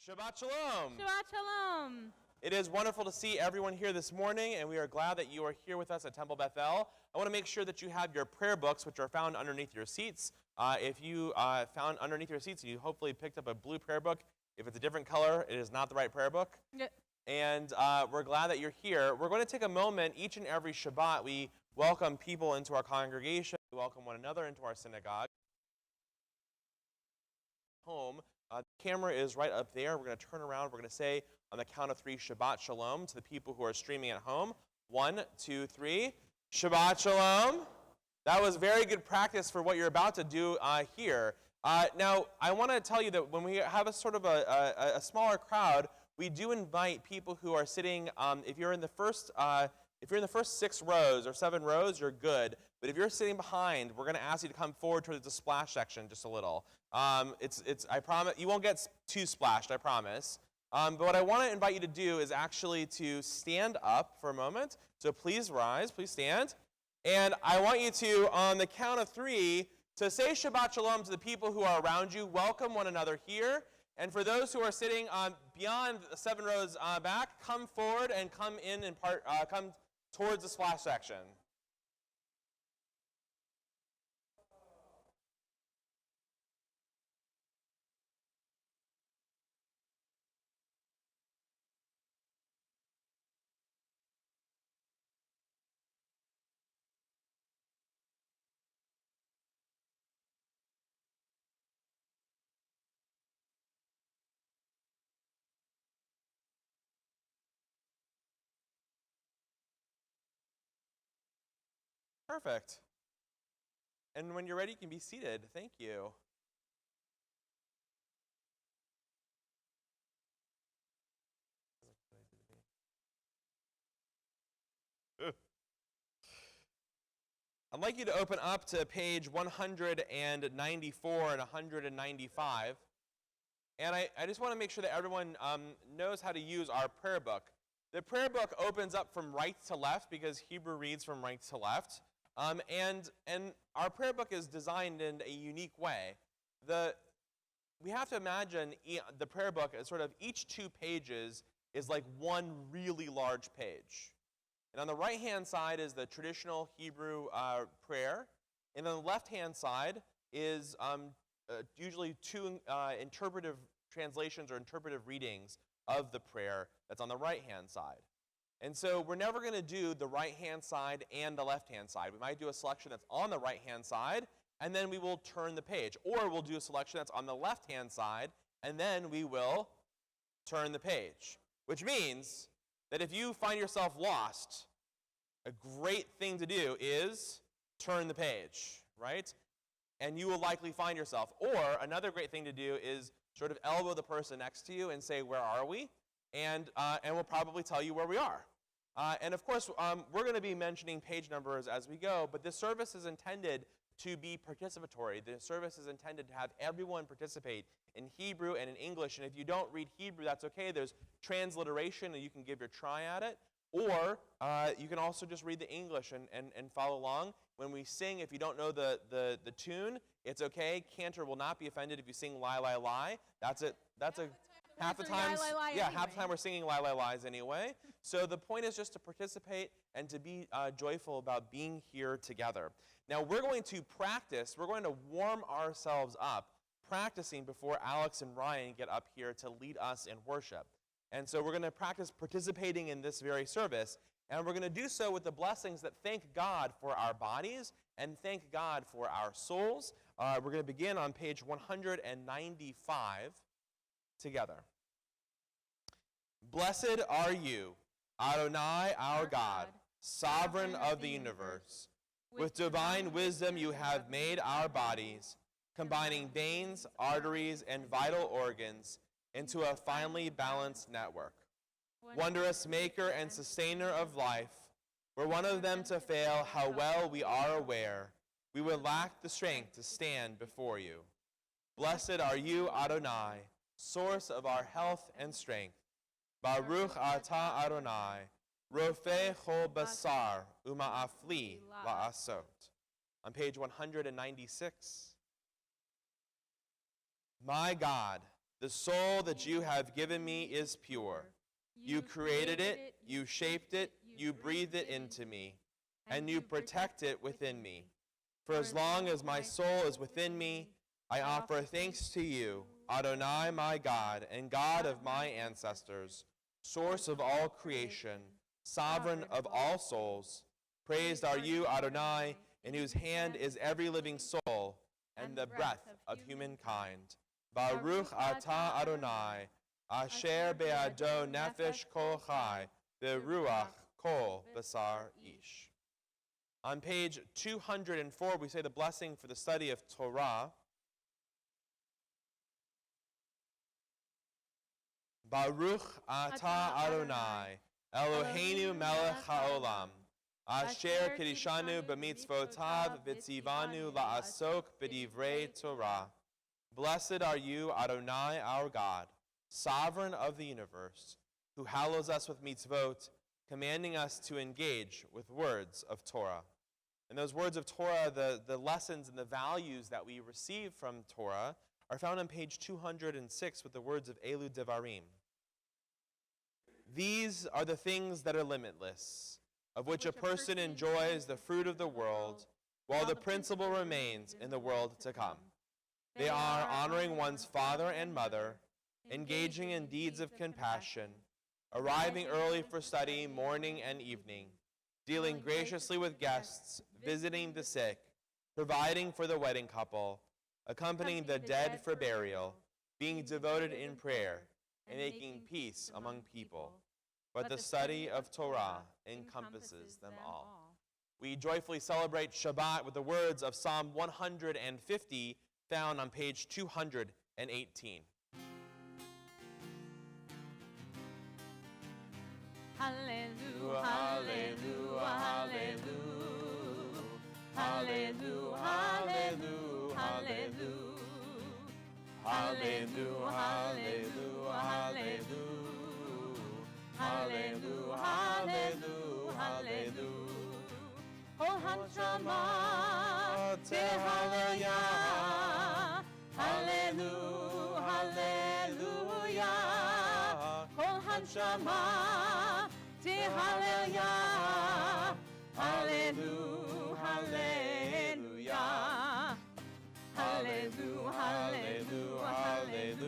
Shabbat Shalom. Shabbat Shalom. It is wonderful to see everyone here this morning, and we are glad that you are here with us at Temple Bethel. I want to make sure that you have your prayer books, which are found underneath your seats. If you found underneath your seats, you hopefully picked up a blue prayer book. If it's a different color, it is not the right prayer book. Yep. And we're glad that you're here. We're going to take a moment each and every Shabbat. We welcome people into our congregation. We welcome one another into our synagogue. Home. The camera is right up there. We're going to turn around. We're going to say on the count of 3, Shabbat Shalom to the people who are streaming at home. 1, 2, 3. Shabbat Shalom. That was very good practice for what you're about to do here. Now, I want to tell you that when we have a sort of a smaller crowd, we do invite people who are sitting. If you're in the first 6 rows or 7 rows, you're good. But if you're sitting behind, we're going to ask you to come forward towards the splash section just a little. I promise you won't get too splashed, I promise. But what I want to invite you to do is actually to stand up for a moment. So please rise, please stand. And I want you to, on the count of 3, to say Shabbat Shalom to the people who are around you. Welcome one another here. And for those who are sitting beyond the 7 rows back, come forward and come in and come towards the splash section. Perfect. And when you're ready, you can be seated. Thank you. I'd like you to open up to page 194 and 195. And I just want to make sure that everyone knows how to use our prayer book. The prayer book opens up from right to left because Hebrew reads from right to left. And our prayer book is designed in a unique way. We have to imagine the prayer book as sort of each 2 pages is like one really large page. And on the right-hand side is the traditional Hebrew prayer. And on the left-hand side is usually 2 interpretive translations or interpretive readings of the prayer that's on the right-hand side. And so we're never going to do the right-hand side and the left-hand side. We might do a selection that's on the right-hand side, and then we will turn the page. Or we'll do a selection that's on the left-hand side, and then we will turn the page. Which means that if you find yourself lost, a great thing to do is turn the page, right? And you will likely find yourself. Or another great thing to do is sort of elbow the person next to you and say, where are we? And we'll probably tell you where we are. And of course, we're going to be mentioning page numbers as we go, but this service is intended to be participatory. The service is intended to have everyone participate in Hebrew and in English. And if you don't read Hebrew, that's okay. There's transliteration, and you can give your try at it. Or you can also just read the English and follow along. When we sing, if you don't know the tune, it's okay. Cantor will not be offended if you sing Lie, Lie, Lie. That's it. Half the time, half the time we're singing Lie, Lie, Lies anyway. So the point is just to participate and to be joyful about being here together. Now we're going to practice. We're going to warm ourselves up practicing before Alex and Ryan get up here to lead us in worship. And so we're going to practice participating in this very service. And we're going to do so with the blessings that thank God for our bodies and thank God for our souls. We're going to begin on page 195 together. Blessed are you, Adonai, our God, sovereign of the universe. With divine wisdom you have made our bodies, combining veins, arteries, and vital organs into a finely balanced network. Wondrous maker and sustainer of life, were one of them to fail, how well we are aware, we would lack the strength to stand before you. Blessed are you, Adonai, source of our health and strength. Baruch atah Adonai, rofeh chol basar uma'afli la'asot. On page 196. My God, The soul that you have given me is pure. You created it, you shaped it, you breathed it into me, and you protect it within me. For as long as my soul is within me, I offer thanks to you, Adonai, my God, and God of my ancestors, source of all creation, sovereign of all souls. Praised are you, Adonai, in whose hand is every living soul, and the breath of humankind. Baruch atah Adonai, asher be'ado nefesh kol chai, beruach kol basar ish. On page 204, we say the blessing for the study of Torah. Baruch atah Adonai, Eloheinu melech haolam, asher kedishanu b'mitzvotav v'tzivanu la'asok b'divrei Torah. Blessed are you, Adonai, our God, sovereign of the universe, who hallows us with mitzvot, commanding us to engage with words of Torah. And those words of Torah, the lessons and the values that we receive from Torah, are found on page 206 with the words of Elu Devarim. These are the things that are limitless, of which a person enjoys the fruit of the world, while the principle remains in the world to come. They are honoring one's father and mother, engaging in deeds of compassion, arriving early for study morning and evening, dealing graciously with guests, visiting the sick, providing for the wedding couple, accompanying the dead for burial, being devoted in prayer, and making peace among people. But the study of Torah encompasses them all. We joyfully celebrate Shabbat with the words of Psalm 150, found on page 218. Hallelujah, hallelujah, hallelujah, hallelujah, hallelujah, hallelujah, hallelujah, hallelujah, hallelujah, hallelujah, hallelujah. Oh, Hanshama, Tehallelujah, hallelujah, hallelujah. Oh, Hanshama, Hallelujah, hallelujah, hallelujah, hallelujah, hallelujah, hallelujah,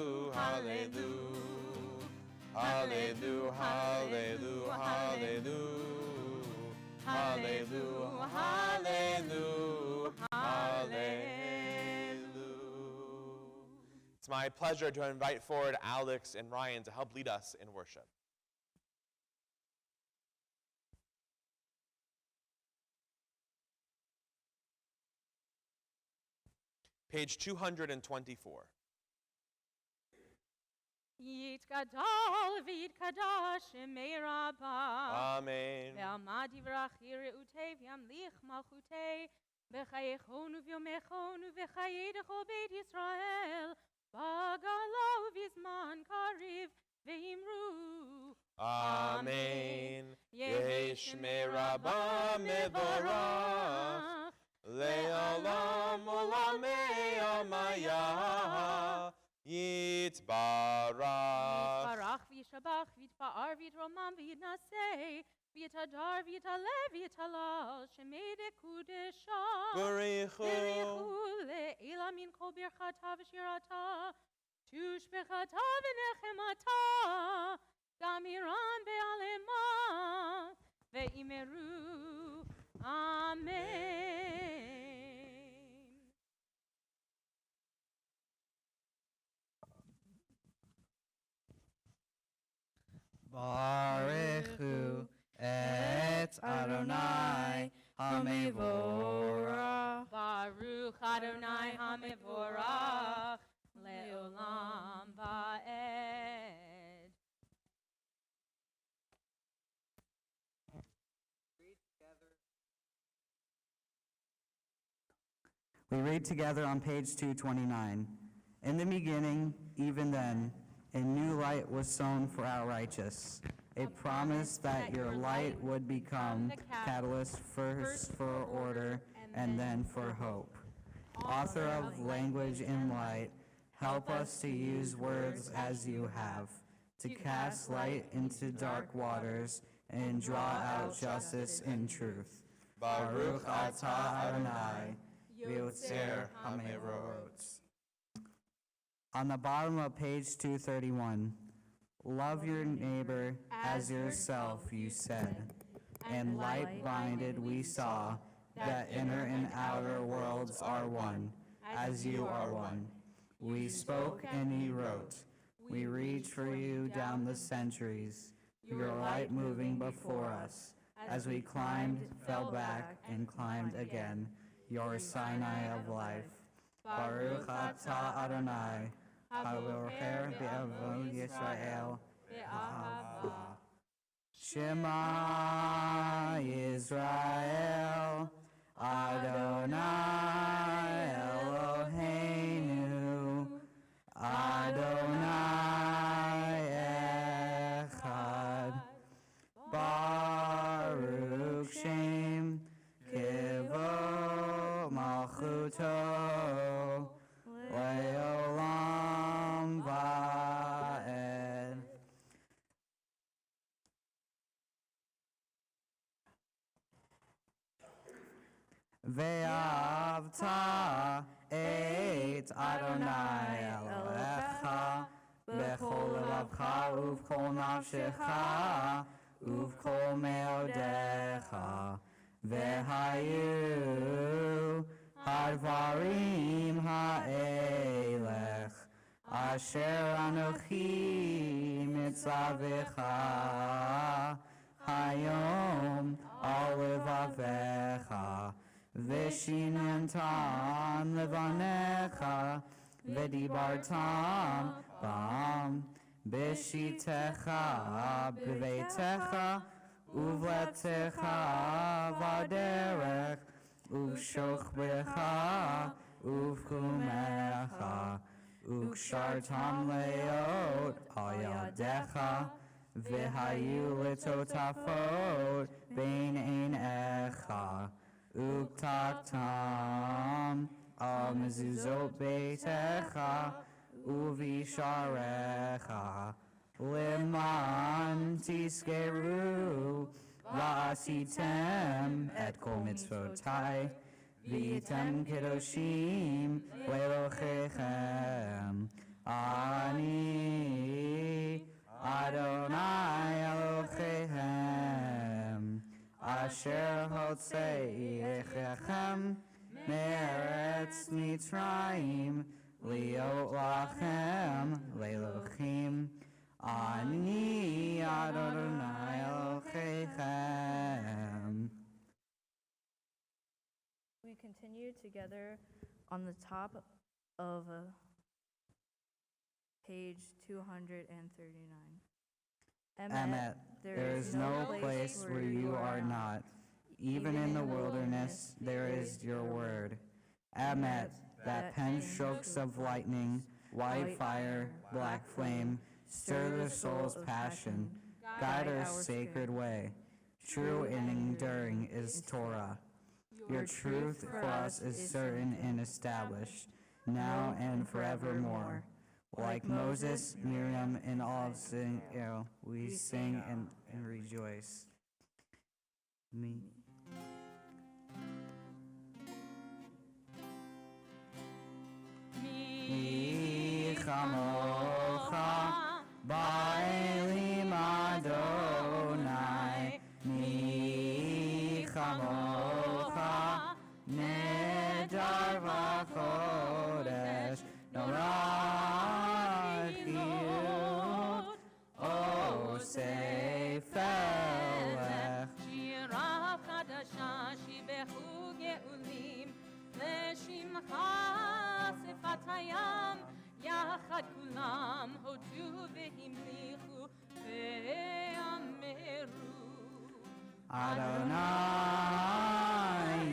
hallelujah, hallelujah, hallelujah, hallelujah, hallelujah, hallelujah, hallelujah. It's my pleasure to invite forward Alex and Ryan to help lead us in worship. Page 224. Yitgadol v'yitkadash shemei Rabbah. Amen. Ve'amad yivrach yire'utei v'yamlich malchutei v'chayechonu v'yomechonu v'chayedecho beit Yisrael b'galo v'zman kariv ve'imru. Amen. Yehi shmei Rabbah mevorach le'olam olamei amaya. Yitbarach. Yitbarach v'yishabach v'yitpa'ar v'yitromam v'yitnaseh v'yitadar v'yitalev v'yitalal shemei dekudesha Barichu le'ela min kol birchata v'shirata tushbechata v'nechemata gamiran be'alema ve'imeru. Amen. Barechu et Adonai HaMevorach. Baruch Adonai HaMevorach le'olam va'ed. We read together on page 229. In the beginning, even then, a new light was sown for our righteous, a promise that your light would become catalyst first for order and then for hope. author of language and light, help us to use words as you have, to cast light into dark waters and draw out justice and truth. Baruch atah Adonai, Yotzer HaMevorot. On the bottom of page 231, love your neighbor as yourself, you said, and light-minded we saw that inner and outer worlds are one, as you are one. We spoke and you wrote. We reached for you down the centuries, your light moving before us. As we climbed, fell back, and climbed again, your Sinai of life. Baruch atah Adonai, habocher be'avod Yisrael, be'ahava. Shema Yisrael, Adonai Eloheinu, Adonai Echad. Baruch Shem Kivod Malchuto Le'olam Va'ed. Ve'avta et Adonai Elohecha bechol levavcha uv'kol nafshecha uv'kol meodecha ve'hayu hadvarim ha'elech asher anochi mitzavecha hayom al levavecha v'shinantam levanecha v'dibartam bam b'shitecha b'veitecha uvletecha v'derech uv'shochbecha uv'kumecha ukshartam leot al yadecha v'hayu litotafot bein einecha uktaktam al mezuzot beitecha uvisharecha liman tiskeru va'asitem et kol mitzvotai v'item kedoshim le'elochechem ani Adonai Elochechem asher hotzeiechem me'eretz Mitzrayim liot lachem le'elochim ani Adonai Elochechem. We continue together on the top of page 239. Emet, there is no place where you are not. Even in the wilderness, there is your word. Emet, that pen strokes of lightning, white fire, black flame, stir the soul's passion, guide our sacred way. True and enduring is Torah. Your truth for us is certain and established, now and forevermore. Like Moses, Miriam, and all of Israel, we sing and rejoice. Me. Mi chamocha ba'elim Adonai. Mi chamocha nedar v'chodesh norad chiyut o sefelech. שירה חדשה שיבחו גאולים לשמך שפת הים יחד כולם הודו והמליכו ואמרו Adonai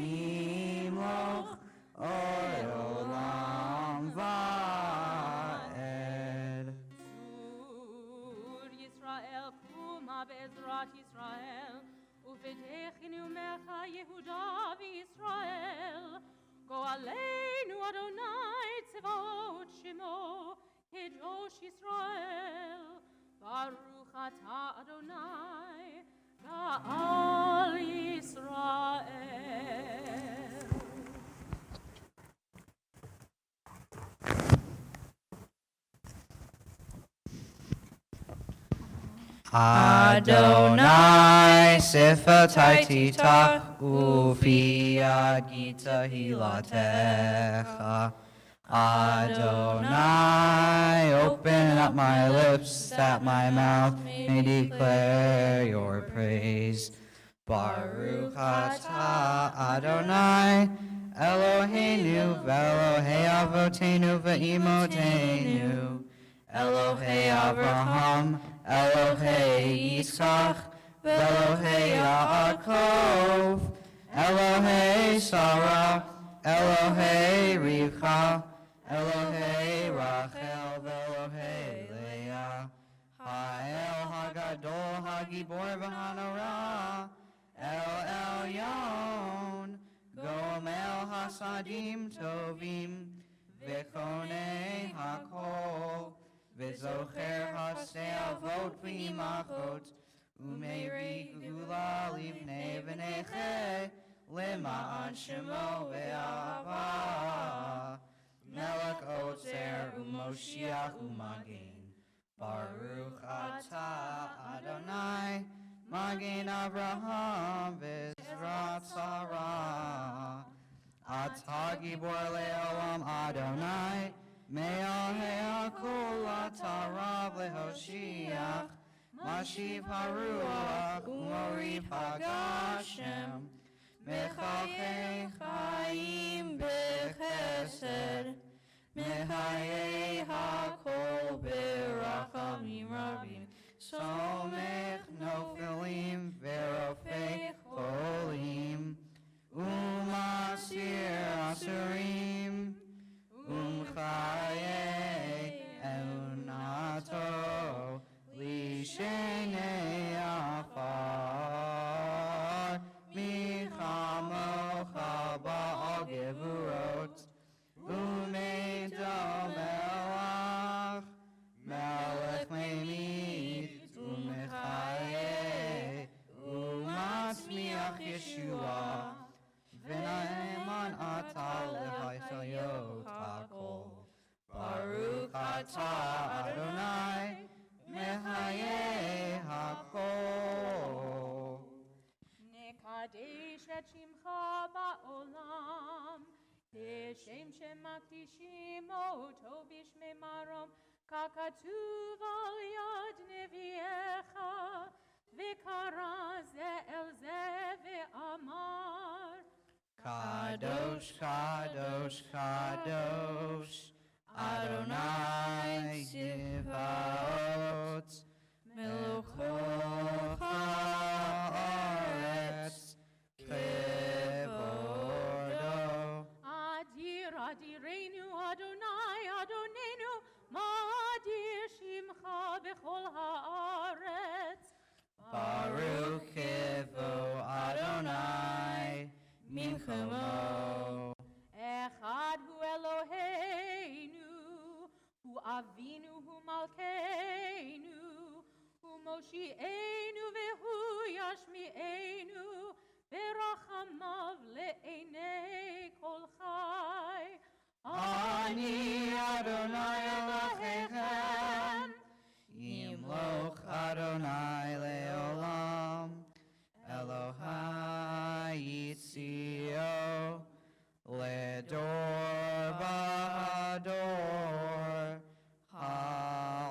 yimloch od olam va'ed. צור ישראל קומה בעזרת ישראל ובדרך נאומך יהודה וישראל גואלנו אדוני צבאות שמו, קדוש ישראל, ברוך אתה אדוני, גאל ישראל. Adonai sifatai titach ufi agita hilatecha. Adonai, open up my lips that my mouth may declare your praise. Baruch atah Adonai, Eloheinu ve'Elohei avotenu ve'imotenu, Elohei Avraham, Elohei Yitzchak, Elohei Yaakov, Elohei Sarah, Elohei Rivka, Elohei Rachel, Elohei Leah, Ha'el Hagadol Hagibor v'Hanora, El Elyon, Gomel Hasadim Tovim, V'Chonei Hakol, V'Zocher Hasei Avot V'Imachot, Umeiri Gula Livnei V'Nechei, Lema'an Shemo Ve'Ava, Melech Ozer Umoshiach Umagin, Baruch Atah Adonai, Magin Avraham V'Ezrat Sarah, Atah Gibor Le'olam Adonai, Me'al He'akol Atah Rav Le'Hoshiach, Mashiv HaRuach Umoriv HaGashem, Mechachei Chaim B'Chesed, Mechayei HaKol B'Rachamim Rabim, Somech Nofilim V'Rofei Cholim, Umasir Asurim, Umchayei Eunato, Lishenei Afar, Michamocha Ba'al Gevurot, Umeidom Melach, Melech Meimid, Umechayei, Umatzmiach Yeshua, V'na'eman atah l'chayot hakol. Baruch atah Adonai, mechayei hakol. נקדש את שמך בעולם, כשם שמקדישים אותו בשמי מרום, ככתוב על יד נביאך, וקרא זה אל זה ואמר, Kadosh, Kadosh, Kadosh, Adonai Tzivaot, Melech haaretz, Kevodo. אדיר אדירנו אדוני אדוננו, מה אדיר שמך בכל הארץ. Baruch Kevo Adonai, Minchamo. אחד הוא אלוהינו, הוא אבינו, הוא מלכנו, הוא מושיענו והוא ישמיענו, ברחמיו לעיני כל חי. Ani Adonai Elohechem, Yimloch Adonai Leolam, Elohai Yitzio, Ledor Bahador,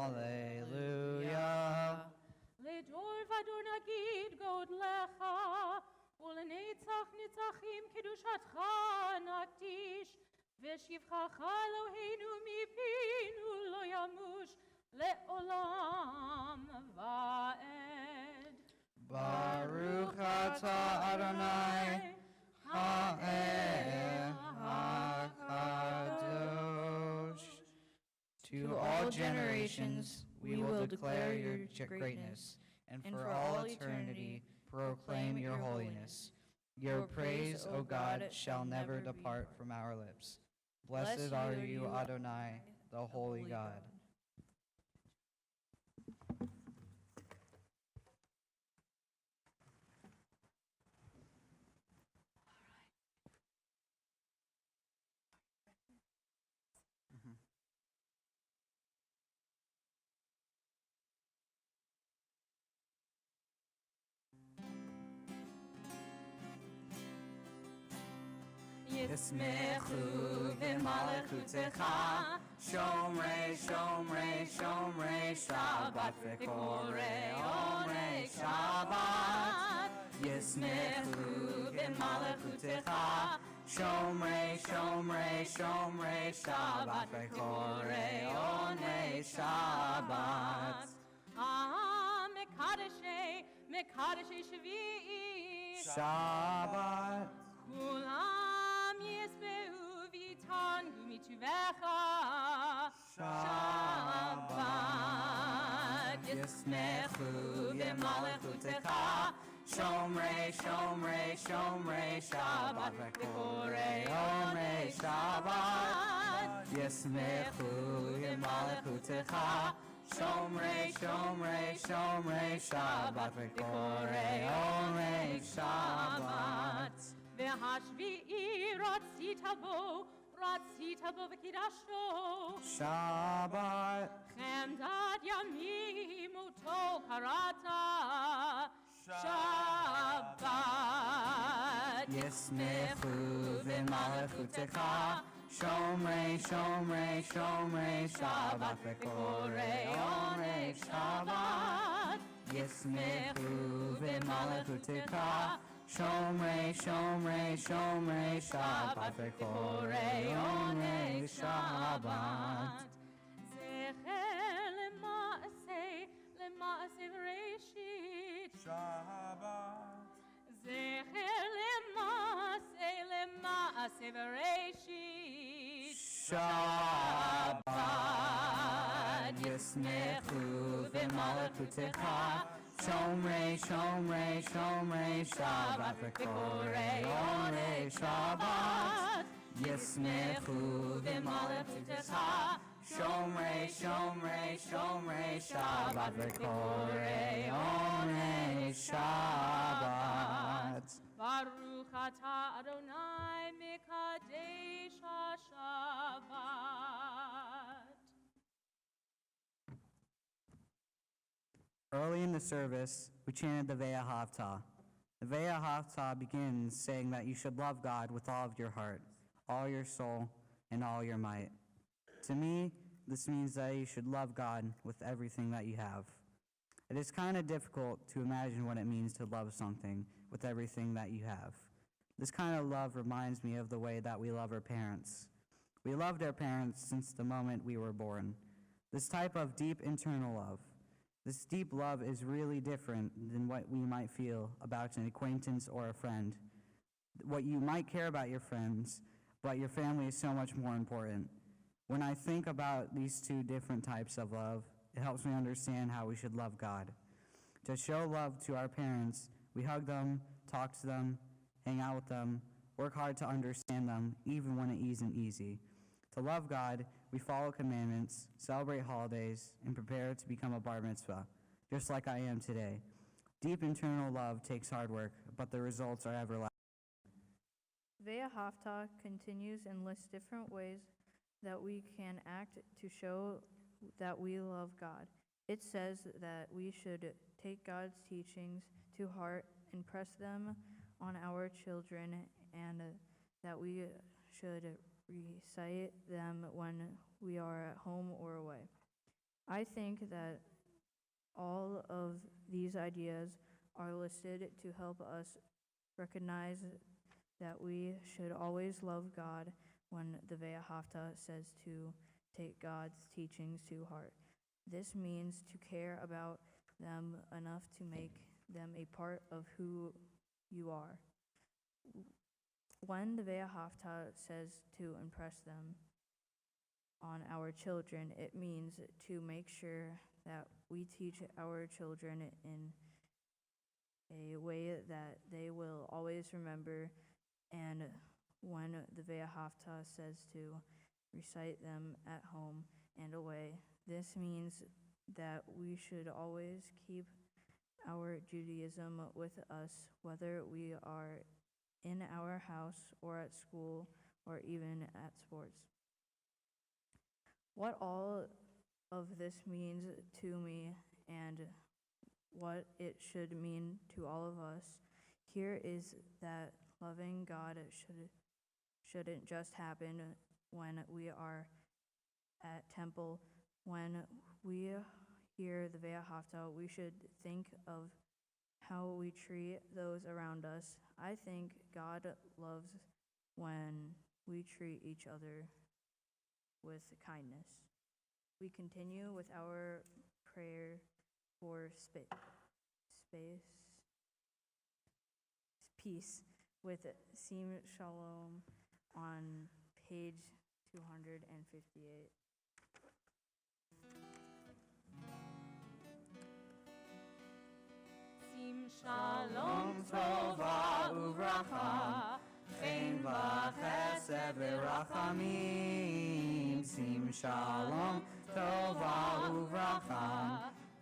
Hallelujah. לדור ודור נגיד גודלך, ולנצח נצחים קדושתך נקדיש, ושבחך אלוהינו מפינו לא ימוש לעולם ועד. Baruch atah Adonai, Ha'el HaKadosh. To all generations we will declare your greatness, and for all eternity proclaim your holiness. Your praise, O God, shall never depart from our lips. Blessed are you, Adonai, the Holy God. ישמחו במלכותך, שומרי, שומרי, שומרי שבת וקוראי עונג שבת. ישמחו במלכותך, שומרי, שומרי, שומרי שבת וקוראי עונג שבת. מקדשי שביעי, שבת. כולם ישבעו ויתענגו מטובך. שבת. ישמחו במלכותך, שומרי, שומרי, שומרי שבת וקוראי עונג שבת. ישמחו במלכותך, שומרי, שומרי, שומרי שבת וקוראי עונג שבת. והשביעי רצית בו וקידשתו. שבת. חמדת ימים אותו קראת. שבת. ישמחו במלכותך, שומרי, שומרי, שומרי שבת וקוראי עונג שבת. ישמחו במלכותך, שומרי, שומרי, שומרי שבת וקוראי עונג שבת. זכר למעשה בראשית. שבת. זכר למעשה בראשית. שבת. ישמחו במלכותך, שומרי, שומרי, שומרי שבת וקוראי עונג שבת. ישמחו במלכותך, שומרי, שומרי, שומרי שבת וקוראי עונג שבת. ברוך אתה אדוני מקדש השבת. Early in the service, we chanted the Ve'ahavta. The Ve'ahavta begins saying that you should love God with all of your heart, all your soul, and all your might. To me, this means that you should love God with everything that you have. It is kind of difficult to imagine what it means to love something with everything that you have. This kind of love reminds me of the way that we love our parents. We loved our parents since the moment we were born. This type of deep internal love. This deep love is really different than what we might feel about an acquaintance or a friend. What you might care about your friends, but your family is so much more important. When I think about these two different types of love, it helps me understand how we should love God. To show love to our parents, we hug them, talk to them, hang out with them, work hard to understand them, even when it isn't easy. To love God, we follow commandments, celebrate holidays, and prepare to become a bar mitzvah, just like I am today. Deep internal love takes hard work, but the results are everlasting. Ve'ahavta continues and lists different ways that we can act to show that we love God. It says that we should take God's teachings to heart, impress them on our children, and that we should recite them when we are at home or away. I think that all of these ideas are listed to help us recognize that we should always love God when the Ve'ahavta says to take God's teachings to heart. This means to care about them enough to make them a part of who you are. When the Ve'ahavta says to impress them on our children, it means to make sure that we teach our children in a way that they will always remember, and when the Ve'ahavta says to recite them at home and away. This means that we should always keep our Judaism with us, whether we are in our house or at school or even at sports. What all of this means to me and what it should mean to all of us here is that loving God shouldn't just happen when we are at temple. When we hear the Ve'ahavta, we should think of how we treat those around us. I think God loves when we treat each other with kindness. We continue with our prayer for peace with Sim Shalom on page 258. Sim Shalom Tova Uvracha, Chen v'chesed v'rachamim. Sim Shalom Tova Uvracha,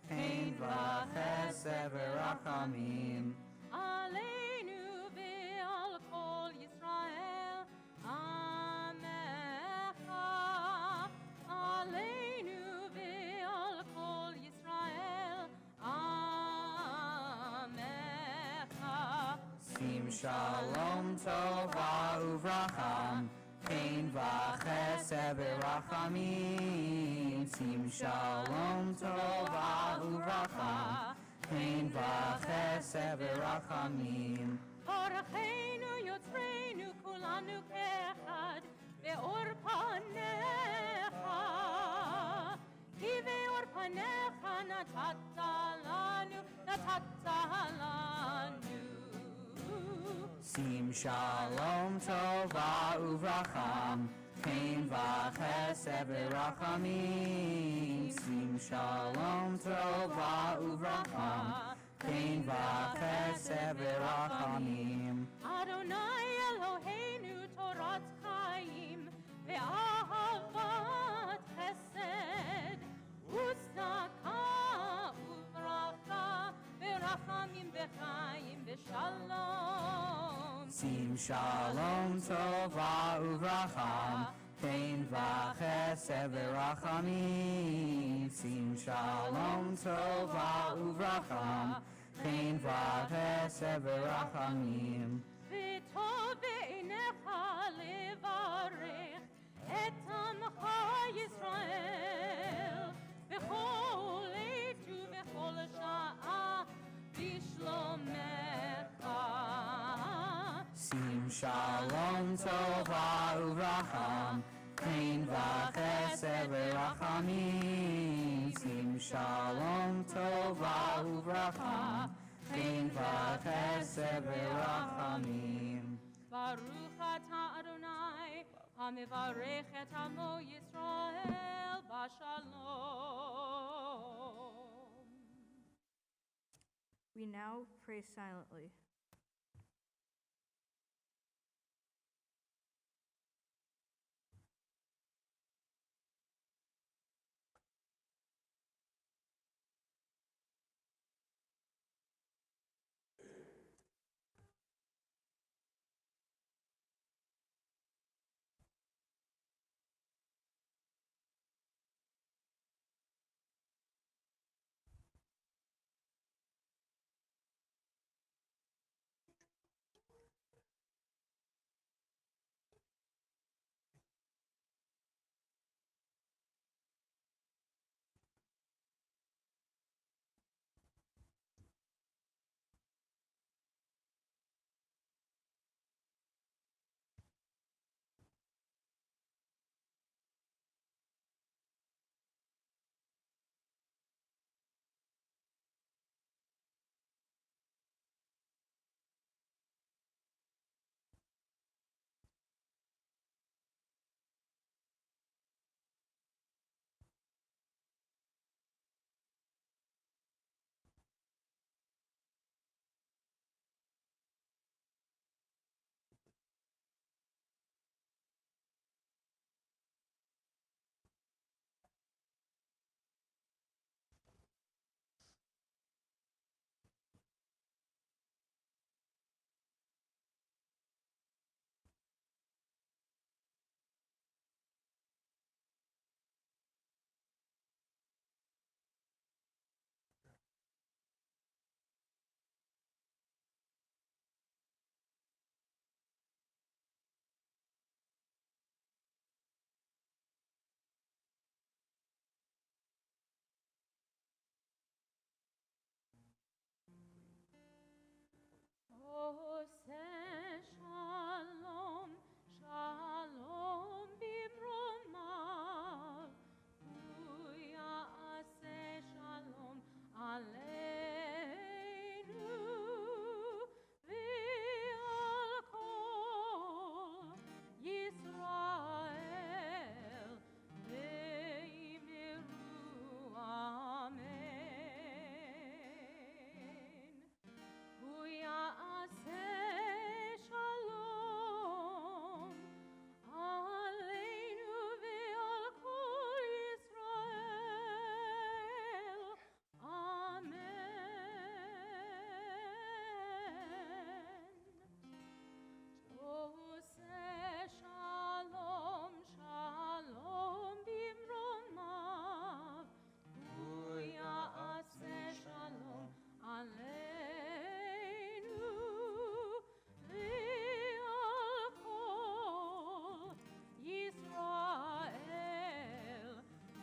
Chen v'chesed v'rachamim. Aleinu ve'al kol Yisrael, Amecha. Aleinu ve'al kol Yisrael, Amecha. Sim Shalom Tova Uvracha, Chen v'chesed v'rachamim. Sim Shalom Tova Uvracha, Chen v'chesed v'rachamim. Orcheinu yotzreinu kulanu kechad ve'or panecha. Ki ve'or panecha natata lanu. Sim Shalom Tova Uvracha, Chen v'chesed v'rachamim. Sim Shalom Tova Uvracha, Chen v'chesed v'rachamim. Adonai Eloheinu Torat Chaim ve'ahavat chesed u'tzedaka uvracha ve'rachamim ve'chaim ve'shalom. Sim Shalom Tova Uvracha, Chen v'chesed v'rachamim. Sim Shalom Tova Uvracha, Chen v'chesed v'rachamim. V'tov be'einecha levarech et amcha Yisrael v'chol eitu v'chol sha'a b'shlomecha. Sim Shalom Tova Uvracha, Chen v'chesed v'rachamim. Sim Shalom Tova Uvracha, Chen v'chesed v'rachamim. Baruch atah Adonai, hamevarech et amo Yisrael b'shalom. We now pray silently. shalom, shalom bimromav. Hu ya'aseh shalom aleinu ve'al kol Yisrael ve'imiru amen. Hu ya'aseh shalom aleinu ve'al kol Yisrael. Amen. Oseh shalom, shalom bimromav. Hu ya'aseh shalom aleinu ve'al kol Yisrael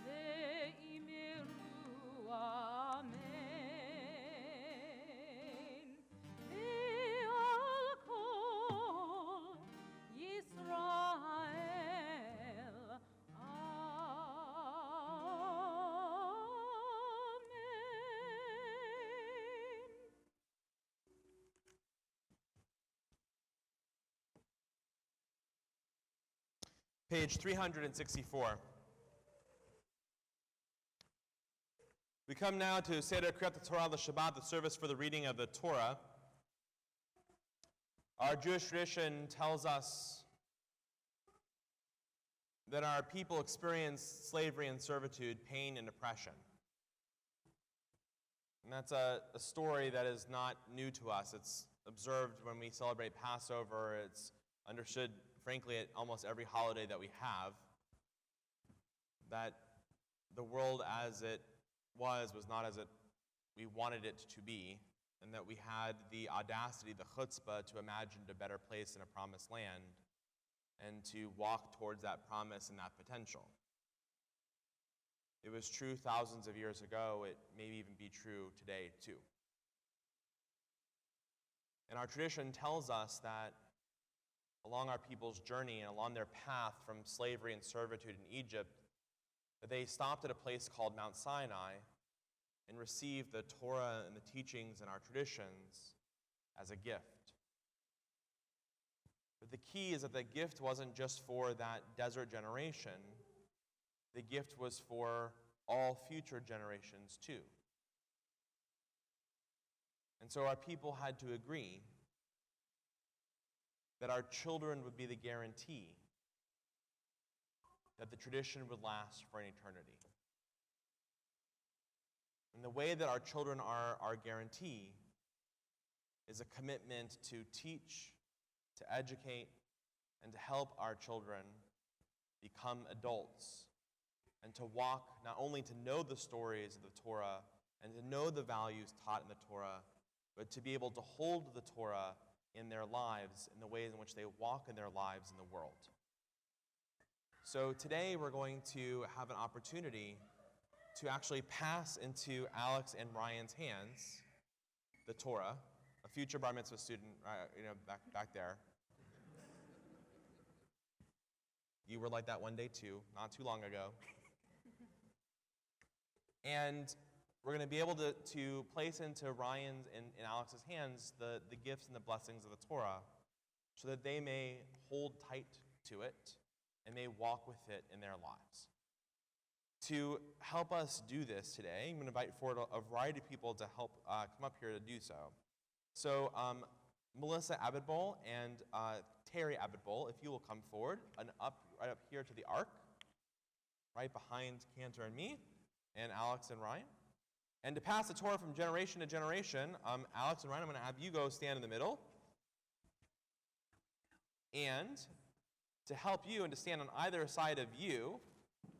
ve'imiru amen. Ve'al kol Yisrael amen. Page 364. We come now to Seder Kriyat Torah, the Shabbat, the service for the reading of the Torah. Our Jewish tradition tells us that our people experienced slavery and servitude, pain and oppression. And that's a story that is not new to us. It's observed when we celebrate Passover. It's understood, frankly, at almost every holiday that we have, that the world as it was not as we wanted it to be, and that we had the audacity, the chutzpah, to imagine a better place in a promised land and to walk towards that promise and that potential. It was true thousands of years ago. It may even be true today, too. And our tradition tells us that along our people's journey and along their path from slavery and servitude in Egypt, that they stopped at a place called Mount Sinai and received the Torah and the teachings and our traditions as a gift. But the key is that the gift wasn't just for that desert generation. The gift was for all future generations too. And so our people had to agree that our children would be the guarantee that the tradition would last for an eternity. And the way that our children are our guarantee is a commitment to teach, to educate, and to help our children become adults and to walk, not only to know the stories of the Torah and to know the values taught in the Torah, but to be able to hold the Torah in their lives in the ways in which they walk in their lives in the world. So today we're going to have an opportunity to actually pass into Alex and Ryan's hands the Torah, a future bar mitzvah student, back there. You were like that one day too, not too long ago. And we're going to be able to place into Ryan's and Alex's hands the gifts and the blessings of the Torah so that they may hold tight to it and may walk with it in their lives. To help us do this today, I'm going to invite forward a variety of people to help come up here to do so. So Melissa Abitbol and Terry Abitbol, if you will come forward and right up here to the ark, right behind Cantor and me, and Alex and Ryan. And to pass the Torah from generation to generation, Alex and Ryan, I'm going to have you go stand in the middle. And to help you and to stand on either side of you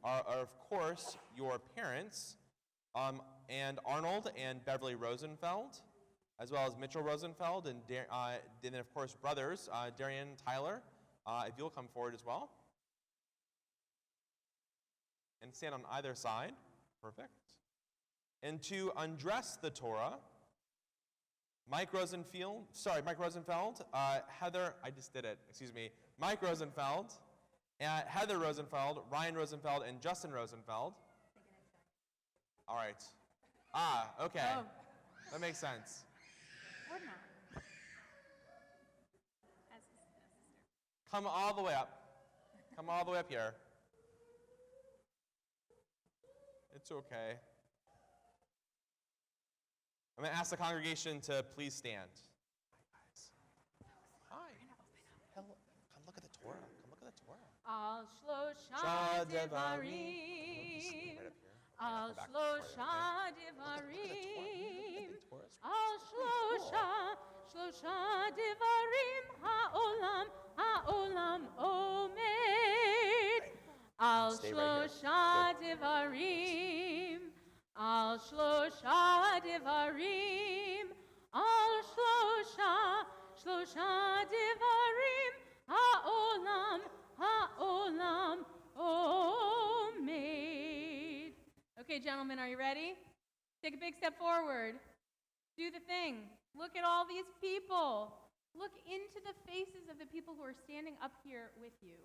are of course, your parents, and Arnold and Beverly Rosenfeld, as well as Mitchell Rosenfeld, and then, of course, brothers, Darian Tyler, if you'll come forward as well. And stand on either side. Perfect. And to undress the Torah, Mike Rosenfeld, Heather, I just did it, excuse me, Mike Rosenfeld, Heather Rosenfeld, Ryan Rosenfeld, and Justin Rosenfeld. All right. Okay. Oh. That makes sense. Or not. Come all the way up. Come all the way up here. It's okay. I'm going to ask the congregation to please stand. Hi. Hello. Come look at the Torah. Come look at the Torah. Al Shlosha Devarim. Devarim. Right up here. Al Back to the Shlosha Torah, okay? Devarim. Look at the Torah. Al Shlosha Devarim Ha'olam Omed. Al Stay right Shlosha Devarim. Al Shlosha Devarim. Al Shlosha Devarim Ha'olam Omed. Okay, gentlemen, are you ready? Take a big step forward. Do the thing. Look at all these people. Look into the faces of the people who are standing up here with you.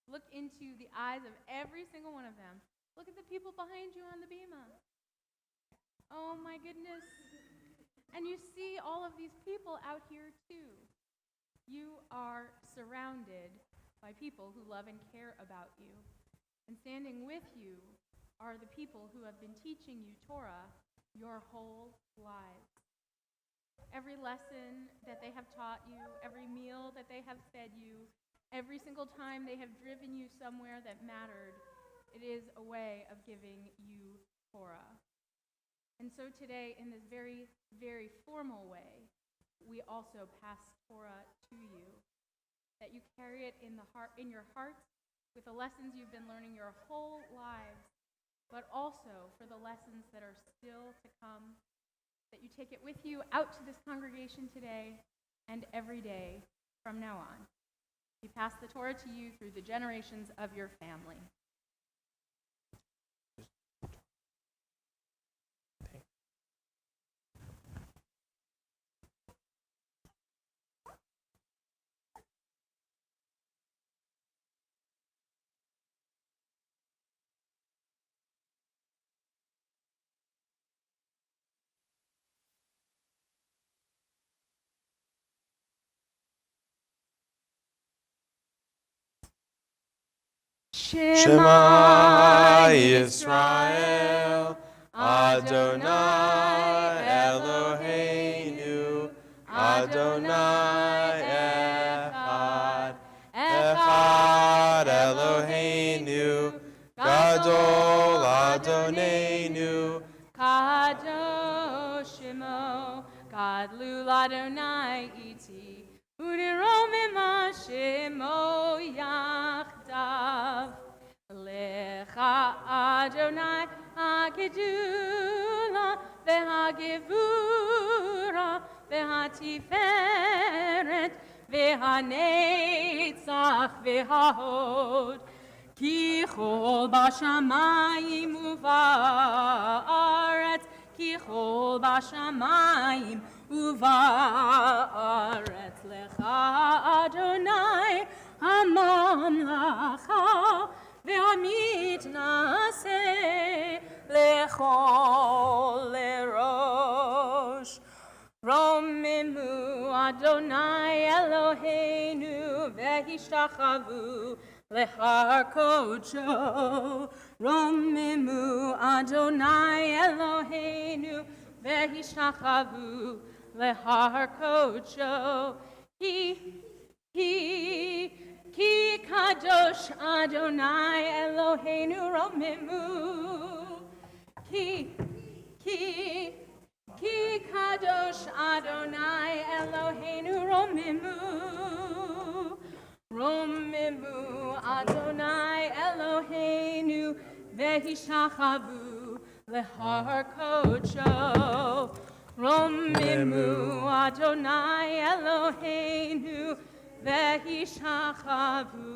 Look into the eyes of every single one of them. Look at the people behind you on the bima. Oh my goodness. And you see all of these people out here too. You are surrounded by people who love and care about you. And standing with you are the people who have been teaching you Torah your whole lives. Every lesson that they have taught you, every meal that they have fed you, every single time they have driven you somewhere that mattered, it is a way of giving you Torah. And so today, in this very, very formal way, we also pass Torah to you, that you carry it in your hearts with the lessons you've been learning your whole lives, but also for the lessons that are still to come, that you take it with you out to this congregation today and every day from now on. We pass the Torah to you through the generations of your family. Shema Yisrael, Adonai Eloheinu, Adonai Echad, Echad Eloheinu, Gadol Adonenu, Kadosh Shemo, Gadlul Adonai iti, Udiromim Shemo Yachdav. Lecha Adonai HaGedula VeHaGevura VeHaTiferet VeHaNetzach VeHaHod Ki chol bashamayim uvaretz Ki chol bashamayim uvaretz Lecha Adonai HaMamlacha והמתנשא לכל לראש. רוממו אדוני אלוהינו והשתחוו להר קודשו. רוממו אדוני אלוהינו והשתחוו להר קודשו. Ki kadosh Adonai Eloheinu romimu. Ki kadosh Adonai Eloheinu romimu. Romimu Adonai Eloheinu vehishachavu lehar kodsho. Romimu Adonai Eloheinu Vehishachavu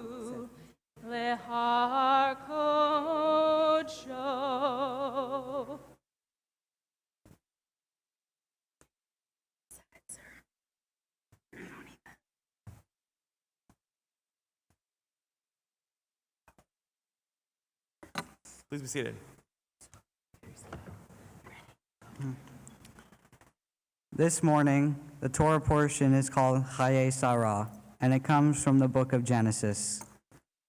lehar kodsho. Please be seated. This morning, the Torah portion is called Chaye Sarah, and it comes from the book of Genesis.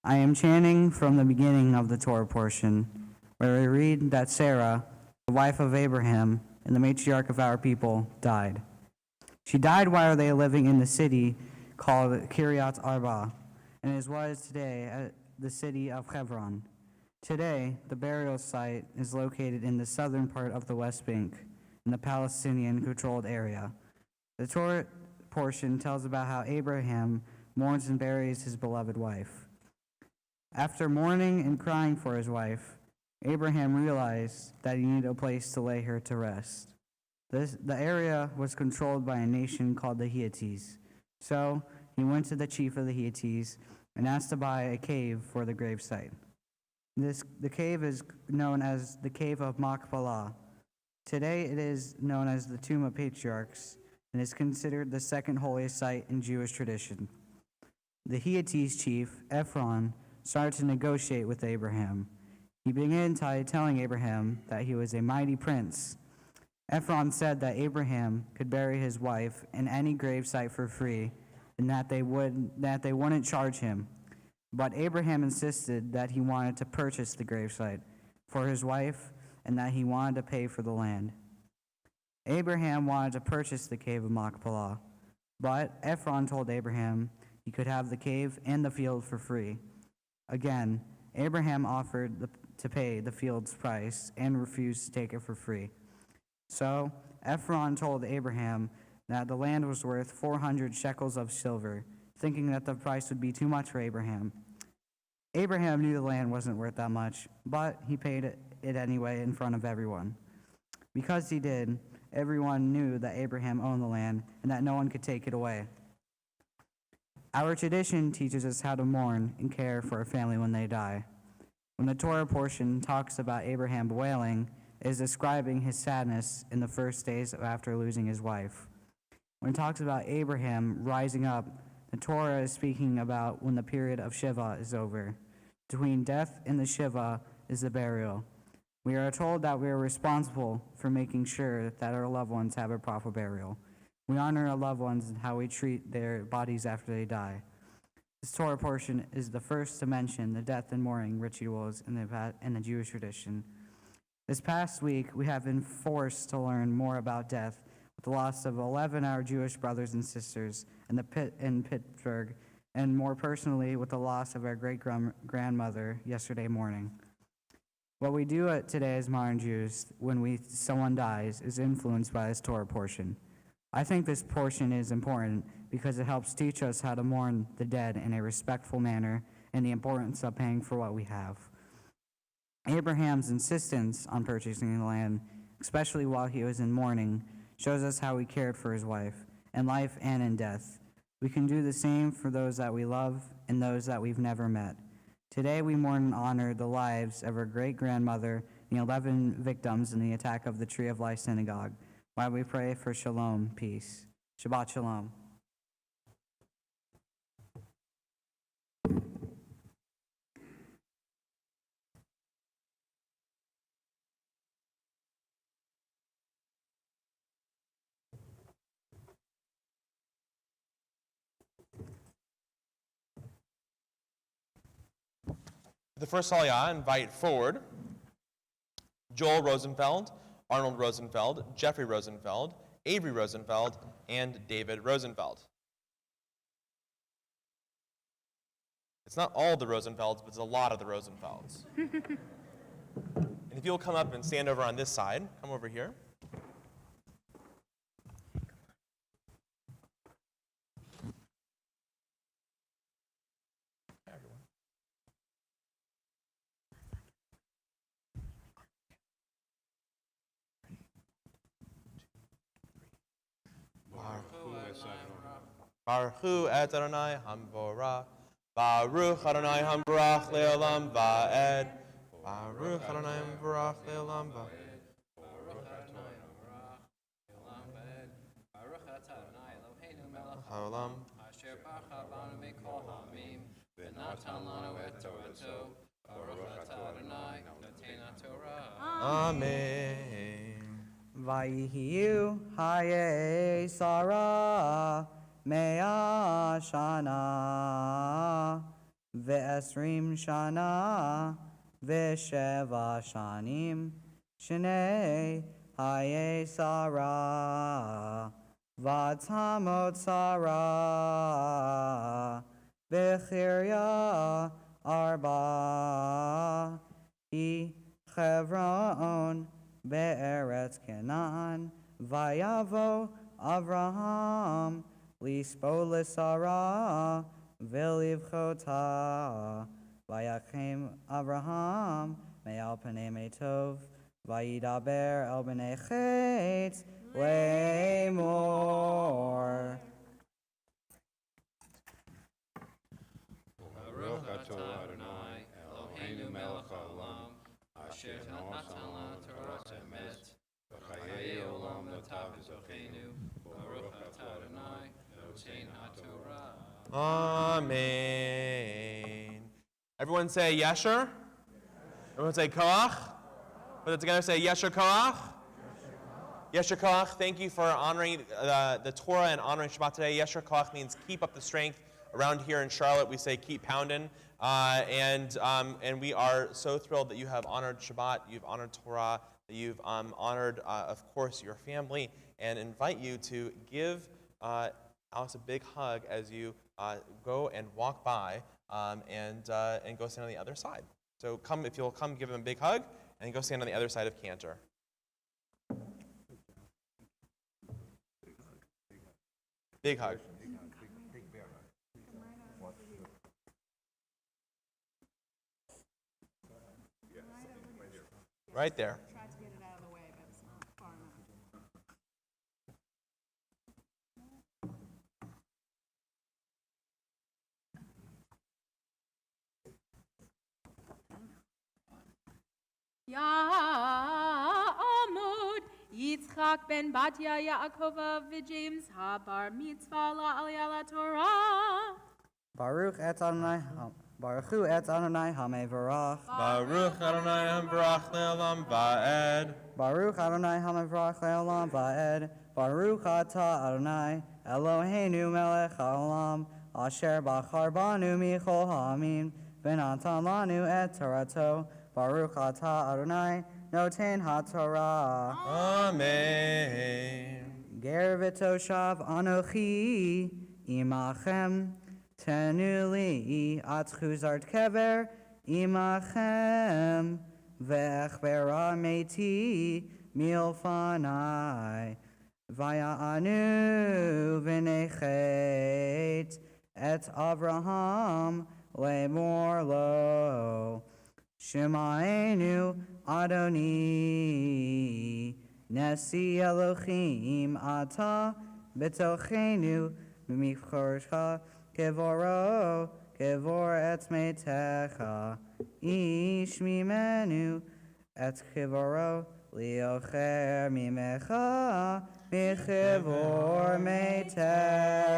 I am chanting from the beginning of the Torah portion, where we read that Sarah, the wife of Abraham and the matriarch of our people, died. She died while they were living in the city called Kiryat Arba, and is what is today the city of Hebron. Today, the burial site is located in the southern part of the West Bank, in the Palestinian-controlled area. The Torah portion tells about how Abraham mourns and buries his beloved wife. After mourning and crying for his wife, Abraham realized that he needed a place to lay her to rest. The area was controlled by a nation called the Hittites. So he went to the chief of the Hittites and asked to buy a cave for the gravesite. The cave is known as the Cave of Machpelah. Today it is known as the Tomb of Patriarchs and is considered the second holiest site in Jewish tradition. The Hittites chief, Ephron, started to negotiate with Abraham. He began by telling Abraham that he was a mighty prince. Ephron said that Abraham could bury his wife in any gravesite for free and that they wouldn't charge him. But Abraham insisted that he wanted to purchase the gravesite for his wife and that he wanted to pay for the land. Abraham wanted to purchase the cave of Machpelah, but Ephron told Abraham he could have the cave and the field for free. Again, Abraham offered to pay the field's price and refused to take it for free. So Ephron told Abraham that the land was worth 400 shekels of silver, thinking that the price would be too much for Abraham. Abraham knew the land wasn't worth that much, but he paid it anyway in front of everyone. Because he did, everyone knew that Abraham owned the land and that no one could take it away. Our tradition teaches us how to mourn and care for a family when they die. When the Torah portion talks about Abraham wailing, it is describing his sadness in the first days after losing his wife. When it talks about Abraham rising up, the Torah is speaking about when the period of Shiva is over. Between death and the Shiva is the burial. We are told that we are responsible for making sure that our loved ones have a proper burial. We honor our loved ones and how we treat their bodies after they die. This Torah portion is the first to mention the death and mourning rituals in the Jewish tradition. This past week, we have been forced to learn more about death with the loss of 11 of our Jewish brothers and sisters in Pittsburgh, and more personally with the loss of our great-grandmother yesterday morning. What we do today as modern Jews when someone dies is influenced by this Torah portion. I think this portion is important because it helps teach us how to mourn the dead in a respectful manner and the importance of paying for what we have. Abraham's insistence on purchasing the land, especially while he was in mourning, shows us how he cared for his wife, in life and in death. We can do the same for those that we love and those that we've never met. Today we mourn and honor the lives of our great-grandmother, the 11 victims in the attack of the Tree of Life Synagogue, while we pray for shalom, peace. Shabbat shalom. The first Aliyah, I invite forward Joel Rosenfeld, Arnold Rosenfeld, Jeffrey Rosenfeld, Avery Rosenfeld, and David Rosenfeld. It's not all the Rosenfelds, but it's a lot of the Rosenfelds. And if you'll come up and stand over on this side, come over here. Baruch Hu et Adonai Hamvorach. Baruch Adonai Hamvorach le'olam va'ed. Baruch Adonai Hamvorach le'olam va'ed. Baruch Adonai Hamvorach le'olam va'ed. Baruch Adonai Eloheinu melech Haolam. asher bacha banu mikol ha'amim v'natan lanu et torato. Baruch Adonai noten Torah. Amen. Vayihiyu haye Sarah mea shana ve'esrim shana ve'sheva shanim shnei haye Sarah v'tamot Sarah v'chirya arba I Chevron be'eretz Canaan vayavo Avraham lispo l'Sarah v'livchota vayachem Avraham me'al pnei metov vayidaber el bnei chetz lemor. Baruch atah Adonai Eloheinu melech haolam asher natan lanu Torah emet v'chayei olam notav v'zocheinu Baruch atah Adonai noten haTorah. Amen. Everyone say Yesher. Everyone say Koach. Put it together. Say Yesher Koach. Yesher Koach. Thank you for honoring the Torah and honoring Shabbat today. Yesher Koach means keep up the strength. Around here in Charlotte, we say keep pounding. And we are so thrilled that you have honored Shabbat, you've honored Torah, that you've honored, of course, your family, and invite you to give Alice a big hug as you go and walk by and go stand on the other side. So come, if you'll come, give him a big hug, and go stand on the other side of Cantor. Big hug. Right there. Try to get it out of the way, but it's not far enough. Ya'amud Yitzchak ben Batya Yaakova v'James habar mitzvah la'aliyah la'Torah. Baruch et Adonai Baruchu et Adonai hamevarach. Baruch Adonai Hamvarach Le'olam Va'ed. Baruch Adonai hamevarach le'olam va'ed. Baruch atah Adonai Eloheinu melech haolam asher bachar banu michol ha'amin v'natan lanu et Torato. Baruch atah Adonai noten haTorah. Amen. Ger v'toshav anochi imachem tenu li atchuzart kever imachem ve'echbera meti milfanai vaya'anu v'nechet et Avraham lemor lo Shemaenu Adoni Nesi Elohim Ata Betochenu Mimifchorcha Kevoro Kevor et Metecha Ish Mimenu et Kevoro Liocher Mimecha Michevor Metecha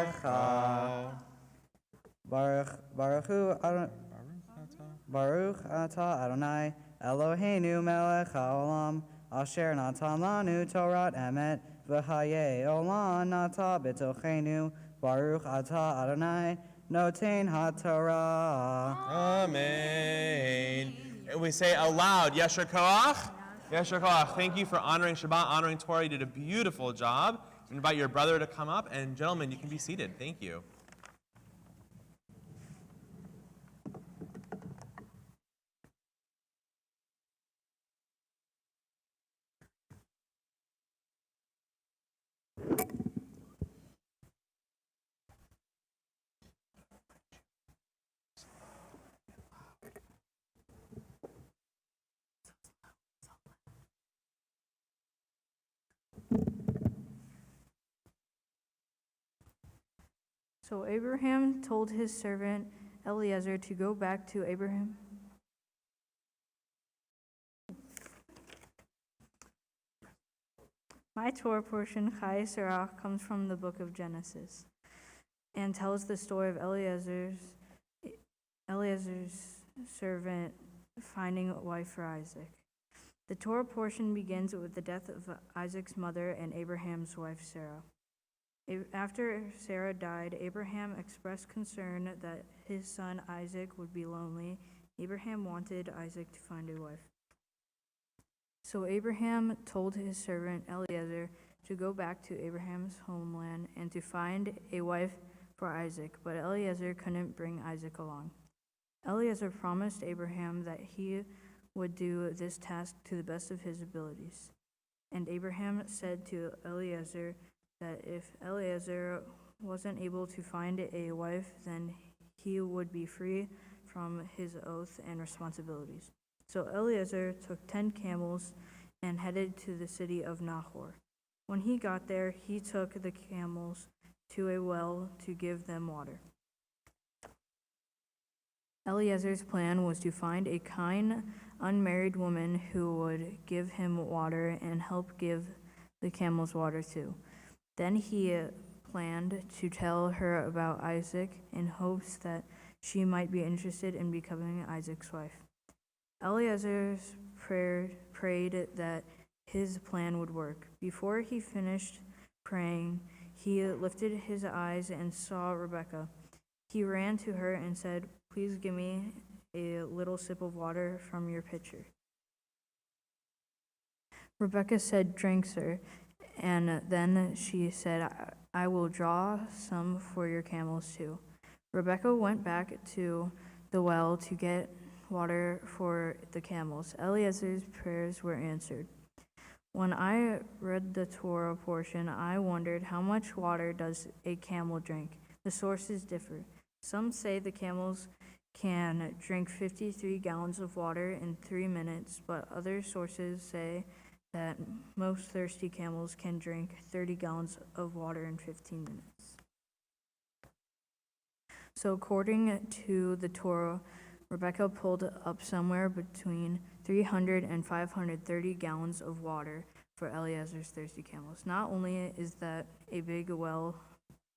Baruch atah Adonai Eloheinu melech haolam asher natan lanu Torah emet v'chayei olam nata b'tochenu Baruch atah Adonai noten haTorah. Amen. And we say aloud, Yesher Koach. Yesher Koach. Thank you for honoring Shabbat, honoring Torah. You did a beautiful job. Invite your brother to come up, and gentlemen, you can be seated. Thank you. So Abraham told his servant Eliezer to go back to Abraham. My Torah portion, Chai Sarah, comes from the book of Genesis and tells the story of Eliezer's servant finding a wife for Isaac. The Torah portion begins with the death of Isaac's mother and Abraham's wife Sarah. After Sarah died, Abraham expressed concern that his son Isaac would be lonely. Abraham wanted Isaac to find a wife. So Abraham told his servant Eliezer to go back to Abraham's homeland and to find a wife for Isaac, but Eliezer couldn't bring Isaac along. Eliezer promised Abraham that he would do this task to the best of his abilities. And Abraham said to Eliezer that if Eliezer wasn't able to find a wife, then he would be free from his oath and responsibilities. So Eliezer took 10 camels and headed to the city of Nahor. When he got there, he took the camels to a well to give them water. Eliezer's plan was to find a kind, unmarried woman who would give him water and help give the camels water too. Then he planned to tell her about Isaac in hopes that she might be interested in becoming Isaac's wife. Eliezer prayed that his plan would work. Before he finished praying, he lifted his eyes and saw Rebekah. He ran to her and said, "Please give me a little sip of water from your pitcher." Rebekah said, "Drink, sir." And then she said, "I will draw some for your camels too." Rebekah went back to the well to get water for the camels. Eliezer's prayers were answered. When I read the Torah portion, I wondered, how much water does a camel drink? The sources differ. Some say the camels can drink 53 gallons of water in 3 minutes, but other sources say that most thirsty camels can drink 30 gallons of water in 15 minutes. So according to the Torah, Rebekah pulled up somewhere between 300 and 530 gallons of water for Eliezer's thirsty camels. Not only is that a big well,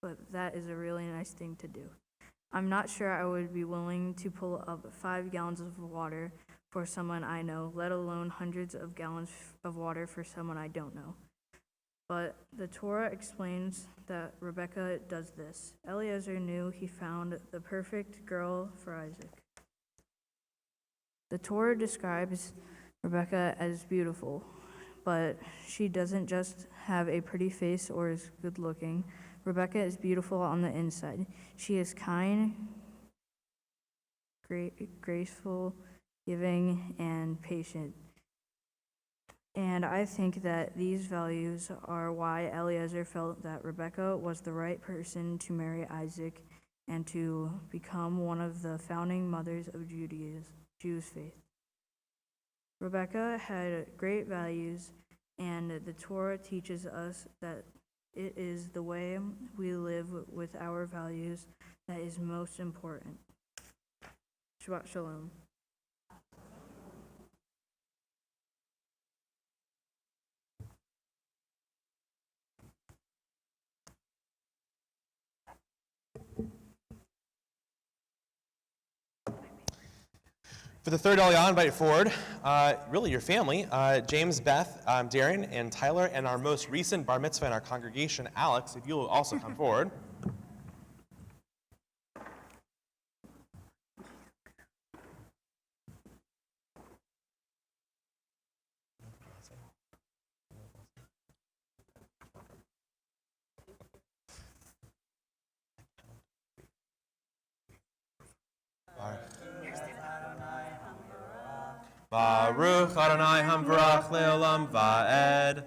but that is a really nice thing to do. I'm not sure I would be willing to pull up 5 gallons of water for someone I know, let alone hundreds of gallons of water for someone I don't know. But the Torah explains that Rebekah does this. Eliezer knew he found the perfect girl for Isaac. The Torah describes Rebekah as beautiful, but she doesn't just have a pretty face or is good looking. Rebekah is beautiful on the inside. She is kind, graceful, giving, and patient. And I think that these values are why Eliezer felt that Rebekah was the right person to marry Isaac and to become one of the founding mothers of Jews' faith. Rebekah had great values, and the Torah teaches us that it is the way we live with our values that is most important. Shabbat Shalom. For the third Aliyah, I invite forward, really your family, James, Beth, Darren, and Tyler, and our most recent bar mitzvah in our congregation, Alex, if you will also come forward. Baruch Adonai Hamvarach Leolam Va'ed.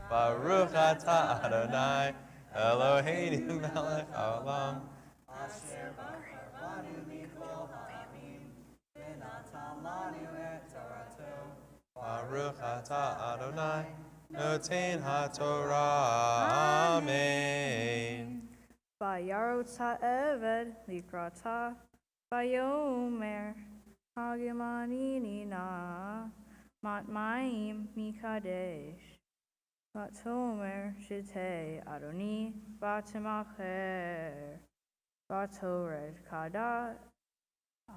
Baruch Atah Adonai Eloheinu Melech Haolam. Asher b'aranu mikol ha'amim, v'natan lanu et Torato. Baruch Atah Adonai Noten HaTorah. Amen. Vayarotz ha'eved likrata, vayomer hagemanini na, matmayim mikadesh. Vatomer shitei Adoni, vatemacher, vatored kada,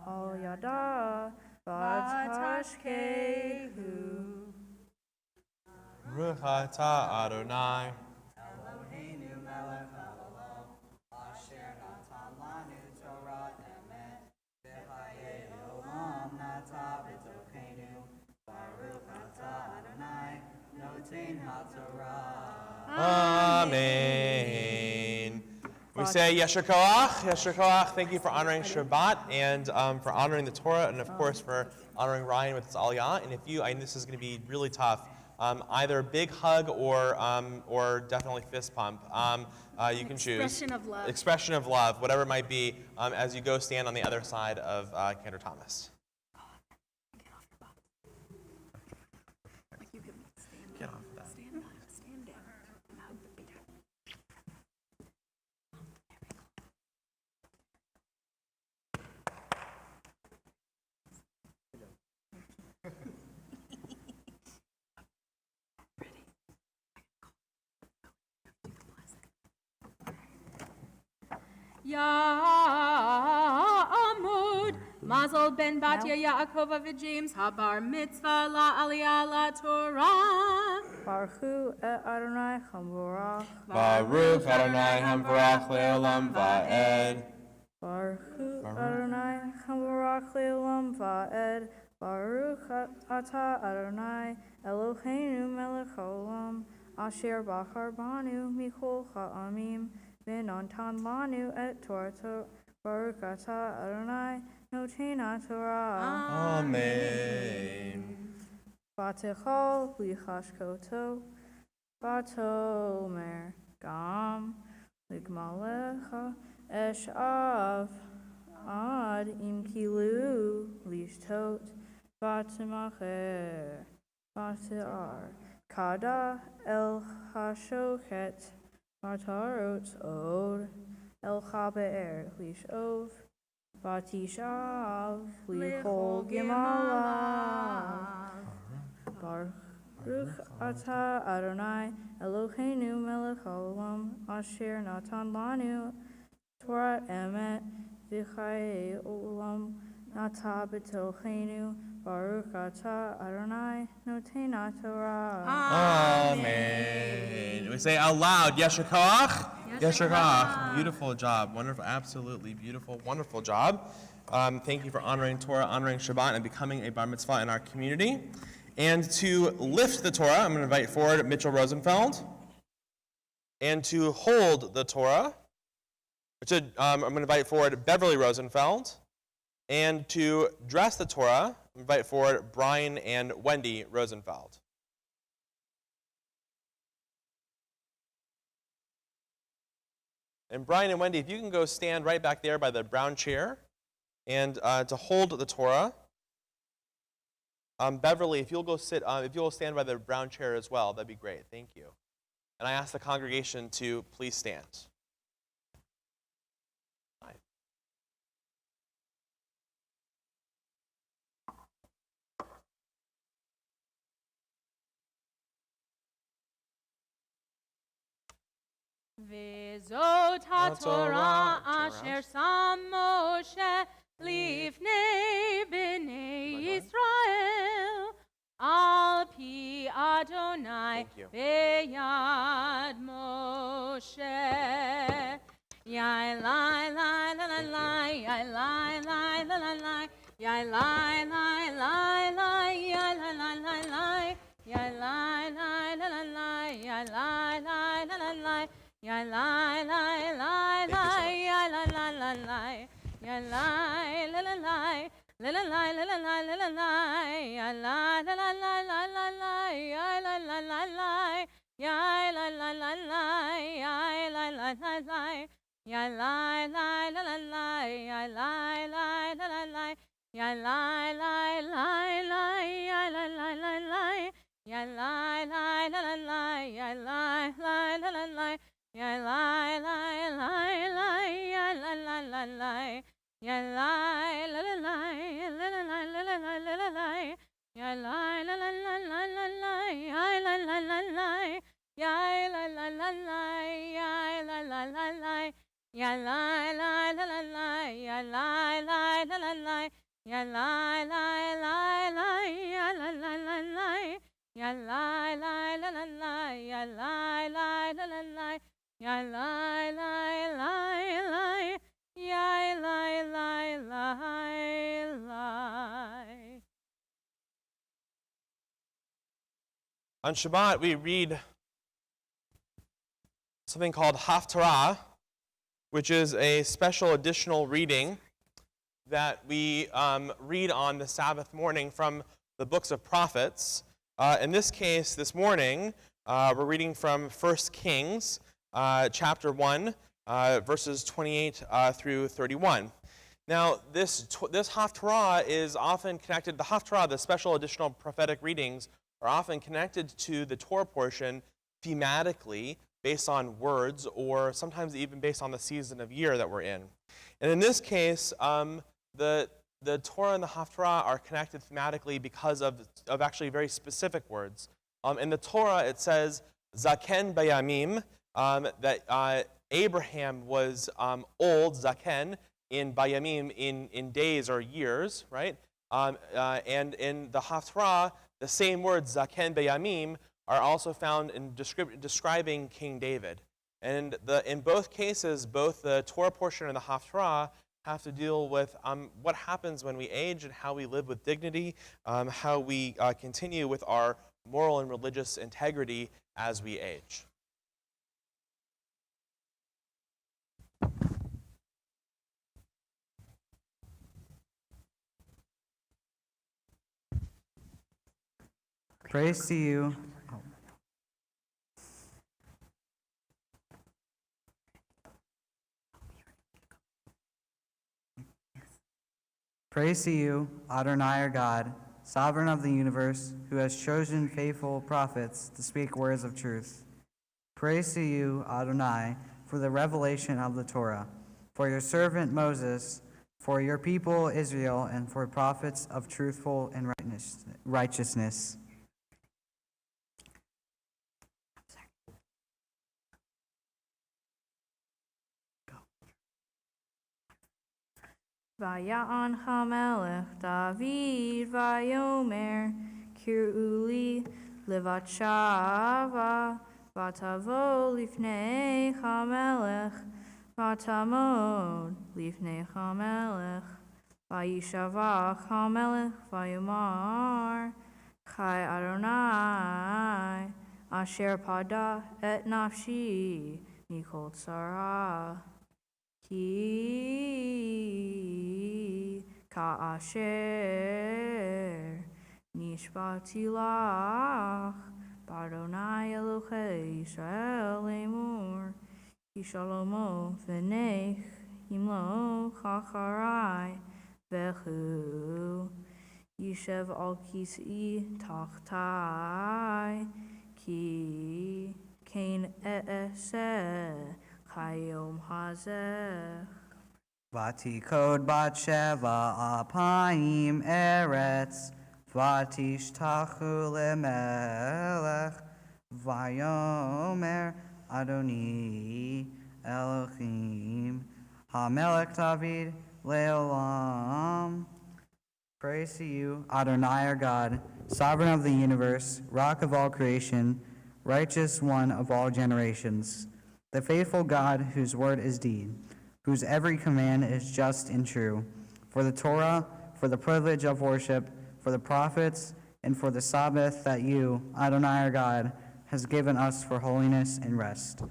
Al Yada Vatashkehu. Baruch atah Adonai. Eloheinu melech haolam, asher natan lanu Torah emet, v'chayei olam nata b'tochenu. Baruch atah Adonai, noten haTorah. Amen. We say Yesher Koach, Yesher Koach. Thank you for honoring Shabbat and for honoring the Torah, and of course for honoring Ryan with his Aliyah. And if you, I know this is going to be really tough, either a big hug or definitely fist pump. You can choose. Expression of love. Expression of love, whatever it might be, as you go stand on the other side of Cantor Thomas. Get off of that. Stand down and hug the baby. Ya'amud Mazel ben Batya Yaakov v'James Habar Mitzvah La Aliyah La Torah. Baruch et Adonai Hamvorach. Baruch Adonai Hamvarach Le'olam Va'ed. Baruch Adonai Hamvorach Le'olam Va'ed. Baruch atah Adonai Eloheinu melech haolam, asher bachar banu michol ha'amim, v'natan lanu et Torah. Baruch atah Adonai noten haTorah. Amen. Vatechol lichashkoto, vatomer gam ligmalecha eshav ad im kilu lishtot vatemacher vatar kada el hashochet vatarot od el chaber lishov vatishav lichol gimalav. Baruch atah Adonai Eloheinu melech haolam, asher natan lanu Torah emet, v'chayei olam nata b'tochenu. Baruch atah Adonai noten haTorah. Amen. We say out loud, Yesher Koach. Yesher Koach. Beautiful job. Wonderful. Absolutely beautiful. Wonderful job. Thank you for honoring Torah, honoring Shabbat, and becoming a bar mitzvah in our community. And to lift the Torah, I'm going to invite forward Mitchell Rosenfeld. And to hold the Torah, I'm going to invite forward Beverly Rosenfeld. And to dress the Torah, invite forward Brian and Wendy Rosenfeld. And Brian and Wendy, if you can go stand right back there by the brown chair, and to hold the Torah. Beverly, if you'll go sit, if you'll stand by the brown chair as well, that'd be great. Thank you. And I ask the congregation to please stand. Hi. V'zot haTorah asher sam Moshe lifnei b'nei Yisrael al pi Adonai beyad Moshe. Yai lai lai la la lai, yai lai lai la la lai, yai lai lai lai lai, yai lai lai lai lai, yai lai lai la la lai, yai lai lai la la lai. Ya lai lai lai lai, ya lai lai lai lai, ya lai la la lai, la la lai la la lai la la lai, ya lai la la lai la la lai, ya lai la la lai, ya lai la la lai, ya lai la la lai, ya lai lai la la lai, ya lai lai la la lai, ya lai lai lai lai, ya lai lai lai lai, ya lai lai la la lai, ya lai lai la la lai. Ya lai lai lai lai, ya lai lai lai lai, ya lai la la lai, la la lai la la lai la la lai, ya lai la la lai la la lai, ya lai la la lai, ya lai la la lai, ya lai la la lai, ya lai la la lai, ya lai la la lai, Ya la la la la, ya la la la la, ya la la la la la, ya la la la la la, ya la la la la, ya la la la la. On Shabbat, we read something called Haftarah, which is a special additional reading that we read on the Sabbath morning from the books of prophets. In this case, this morning, we're reading from 1 Kings, chapter 1, verses 28 through 31. Now, this Haftarah is often connected, the Haftarah, the special additional prophetic readings, are often connected to the Torah portion thematically based on words or sometimes even based on the season of year that we're in. And in this case, the Torah and the Haftarah are connected thematically because of actually very specific words. In the Torah, it says, Zaken Bayamim, that Abraham was old, Zaken, in Bayamim, in days or years, right? And in the Haftarah, the same words, Zaken Bayamim, are also found in describing King David. And in both cases, both the Torah portion and the Haftarah have to deal with what happens when we age and how we live with dignity, how we continue with our moral and religious integrity as we age. Praise to you. Praise to you, Adonai our God, sovereign of the universe, who has chosen faithful prophets to speak words of truth. Praise to you, Adonai, for the revelation of the Torah, for your servant Moses, for your people Israel, and for prophets of truthful and righteousness. Vaya'an HaMelech David Vayomer Kir'uli Levat Shava Vatavo Lifnei HaMelech Vatamod Lifnei HaMelech Vayishavach HaMelech Vayomar Chai Adonai Asher Pada Et Nafshi Mikol Tzara Ki Ka'asher Nishbati Lach Badonai Elohei Yisrael Lemur Yishalomo V'nech Yimlo Chacharai Vechu Yishev Al Kis'i Tachtai Ki Kain E'eseh Hayom Hazeh Vatikod bat sheva apayim eretz, vatishtachu lemelech, vayomer Adoni Elohim, hamelech David leolam. Praise to you, Adonai our God, sovereign of the universe, rock of all creation, righteous one of all generations, the faithful God whose word is deed, whose every command is just and true, for the Torah, for the privilege of worship, for the prophets, and for the Sabbath that you, Adonai our God, has given us for holiness and rest.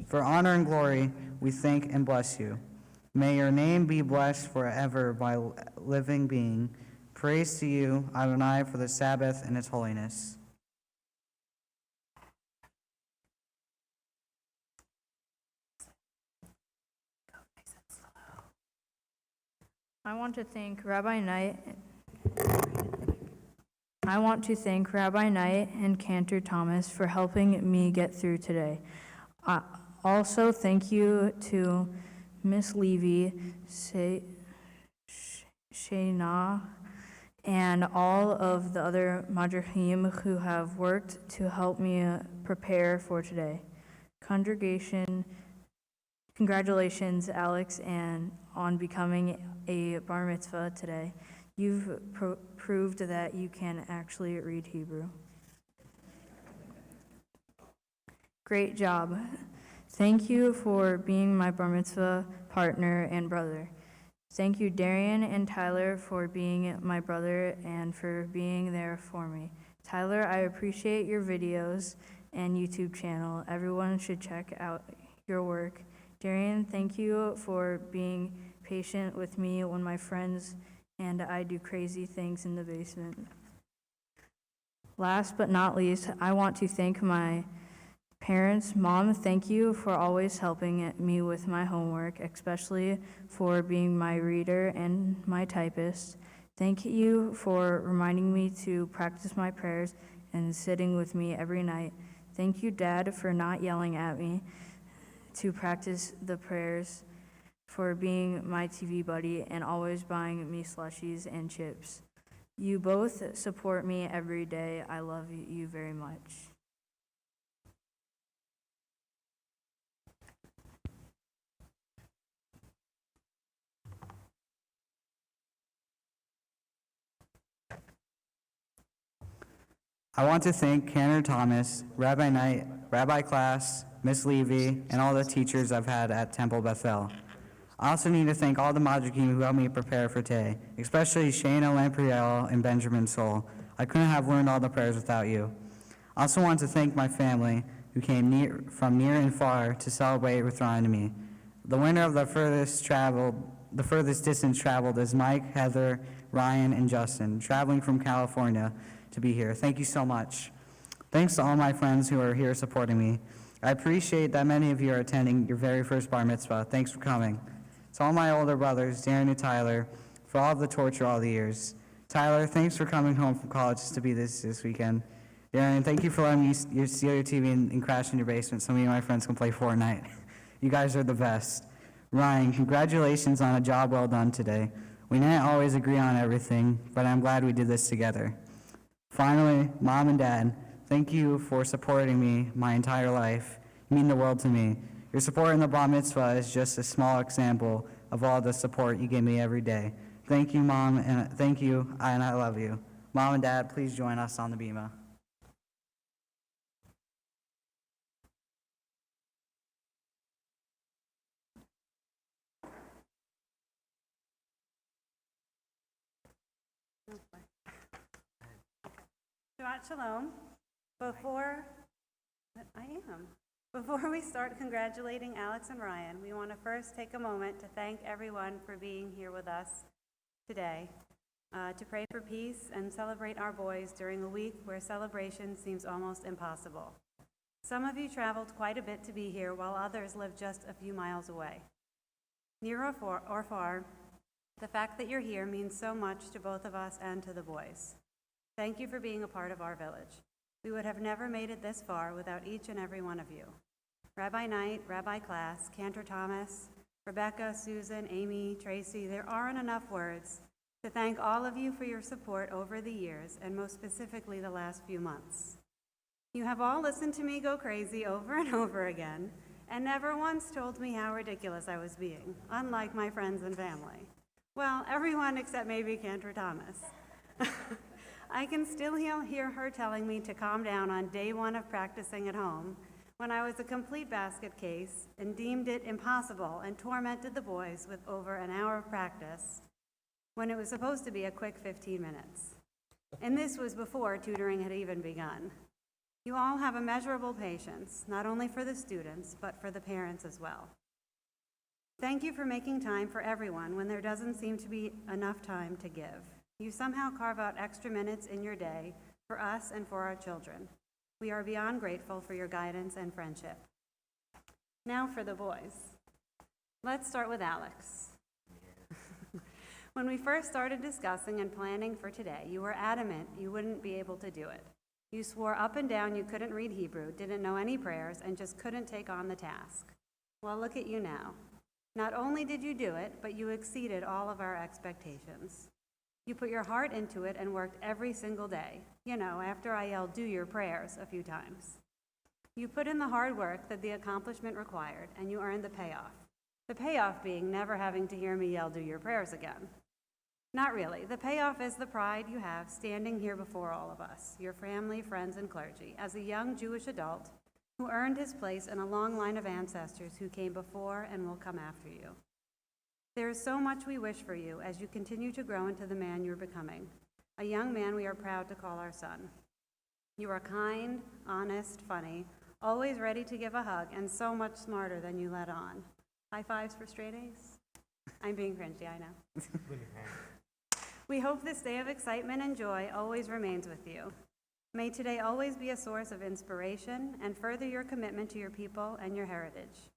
For honor and glory, we thank and bless you. May your name be blessed forever by living being. Praise to you, Adonai, for the Sabbath and its holiness. I want to thank Rabbi Knight and Cantor Thomas for helping me get through today. Also, thank you to Miss Levy, Shayna, and all of the other Madrachim who have worked to help me prepare for today. Congratulations, Alex, and on becoming a bar mitzvah today. You've proved that you can actually read Hebrew. Great job. Thank you for being my bar mitzvah partner and brother. Thank you, Darian and Tyler, for being my brother and for being there for me. Tyler, I appreciate your videos and YouTube channel. Everyone should check out your work. Darian, thank you for being patient with me when my friends and I do crazy things in the basement. Last but not least, I want to thank my parents. Mom, thank you for always helping me with my homework, especially for being my reader and my typist. Thank you for reminding me to practice my prayers and sitting with me every night. Thank you, Dad, for not yelling at me to practice the prayers, for being my TV buddy and always buying me slushies and chips. You both support me every day. I love you very much. I want to thank Cantor Thomas, Rabbi Knight, Rabbi Class, Miss Levy, and all the teachers I've had at Temple Bethel. I also need to thank all the Majikim who helped me prepare for today, especially Shana Lampriel and Benjamin Soul. I couldn't have learned all the prayers without you. I also want to thank my family who came from near and far to celebrate with Ryan and me. The winner of the furthest distance traveled is Mike, Heather, Ryan, and Justin, traveling from California to be here. Thank you so much. Thanks to all my friends who are here supporting me. I appreciate that many of you are attending your very first bar mitzvah. Thanks for coming. To all my older brothers, Darren and Tyler, for all of the torture all the years. Tyler, thanks for coming home from college just to be this weekend. Darren, thank you for letting me steal your TV and crash in your basement so me and my friends can play Fortnite. You guys are the best. Ryan, congratulations on a job well done today. We didn't always agree on everything, but I'm glad we did this together. Finally, Mom and Dad, thank you for supporting me my entire life. You mean the world to me. Your support in the bar mitzvah is just a small example of all the support you give me every day. Thank you, Mom, and thank you, and I love you. Mom and Dad, please join us on the bima. Shabbat Shalom. Before we start congratulating Alex and Ryan, we want to first take a moment to thank everyone for being here with us today, to pray for peace and celebrate our boys during a week where celebration seems almost impossible. Some of you traveled quite a bit to be here, while others live just a few miles away. Near or far, the fact that you're here means so much to both of us and to the boys. Thank you for being a part of our village. We would have never made it this far without each and every one of you. Rabbi Knight, Rabbi Class, Cantor Thomas, Rebecca, Susan, Amy, Tracy, there aren't enough words to thank all of you for your support over the years, and most specifically the last few months. You have all listened to me go crazy over and over again, and never once told me how ridiculous I was being, unlike my friends and family. Well, everyone except maybe Cantor Thomas. I can still hear her telling me to calm down on day one of practicing at home, when I was a complete basket case and deemed it impossible and tormented the boys with over an hour of practice, when it was supposed to be a quick 15 minutes. And this was before tutoring had even begun. You all have immeasurable patience, not only for the students, but for the parents as well. Thank you for making time for everyone when there doesn't seem to be enough time to give. You somehow carve out extra minutes in your day for us and for our children. We are beyond grateful for your guidance and friendship. Now for the boys. Let's start with Alex. When we first started discussing and planning for today, you were adamant you wouldn't be able to do it. You swore up and down you couldn't read Hebrew, didn't know any prayers, and just couldn't take on the task. Well, look at you now. Not only did you do it, but you exceeded all of our expectations. You put your heart into it and worked every single day. You know, after I yelled, "Do your prayers," a few times. You put in the hard work that the accomplishment required, and you earned the payoff. The payoff being never having to hear me yell, "Do your prayers" again. Not really. The payoff is the pride you have standing here before all of us, your family, friends, and clergy, as a young Jewish adult who earned his place in a long line of ancestors who came before and will come after you. There is so much we wish for you as you continue to grow into the man you're becoming, a young man we are proud to call our son. You are kind, honest, funny, always ready to give a hug, and so much smarter than you let on. High fives for straight A's? I'm being cringy, I know. We hope this day of excitement and joy always remains with you. May today always be a source of inspiration and further your commitment to your people and your heritage.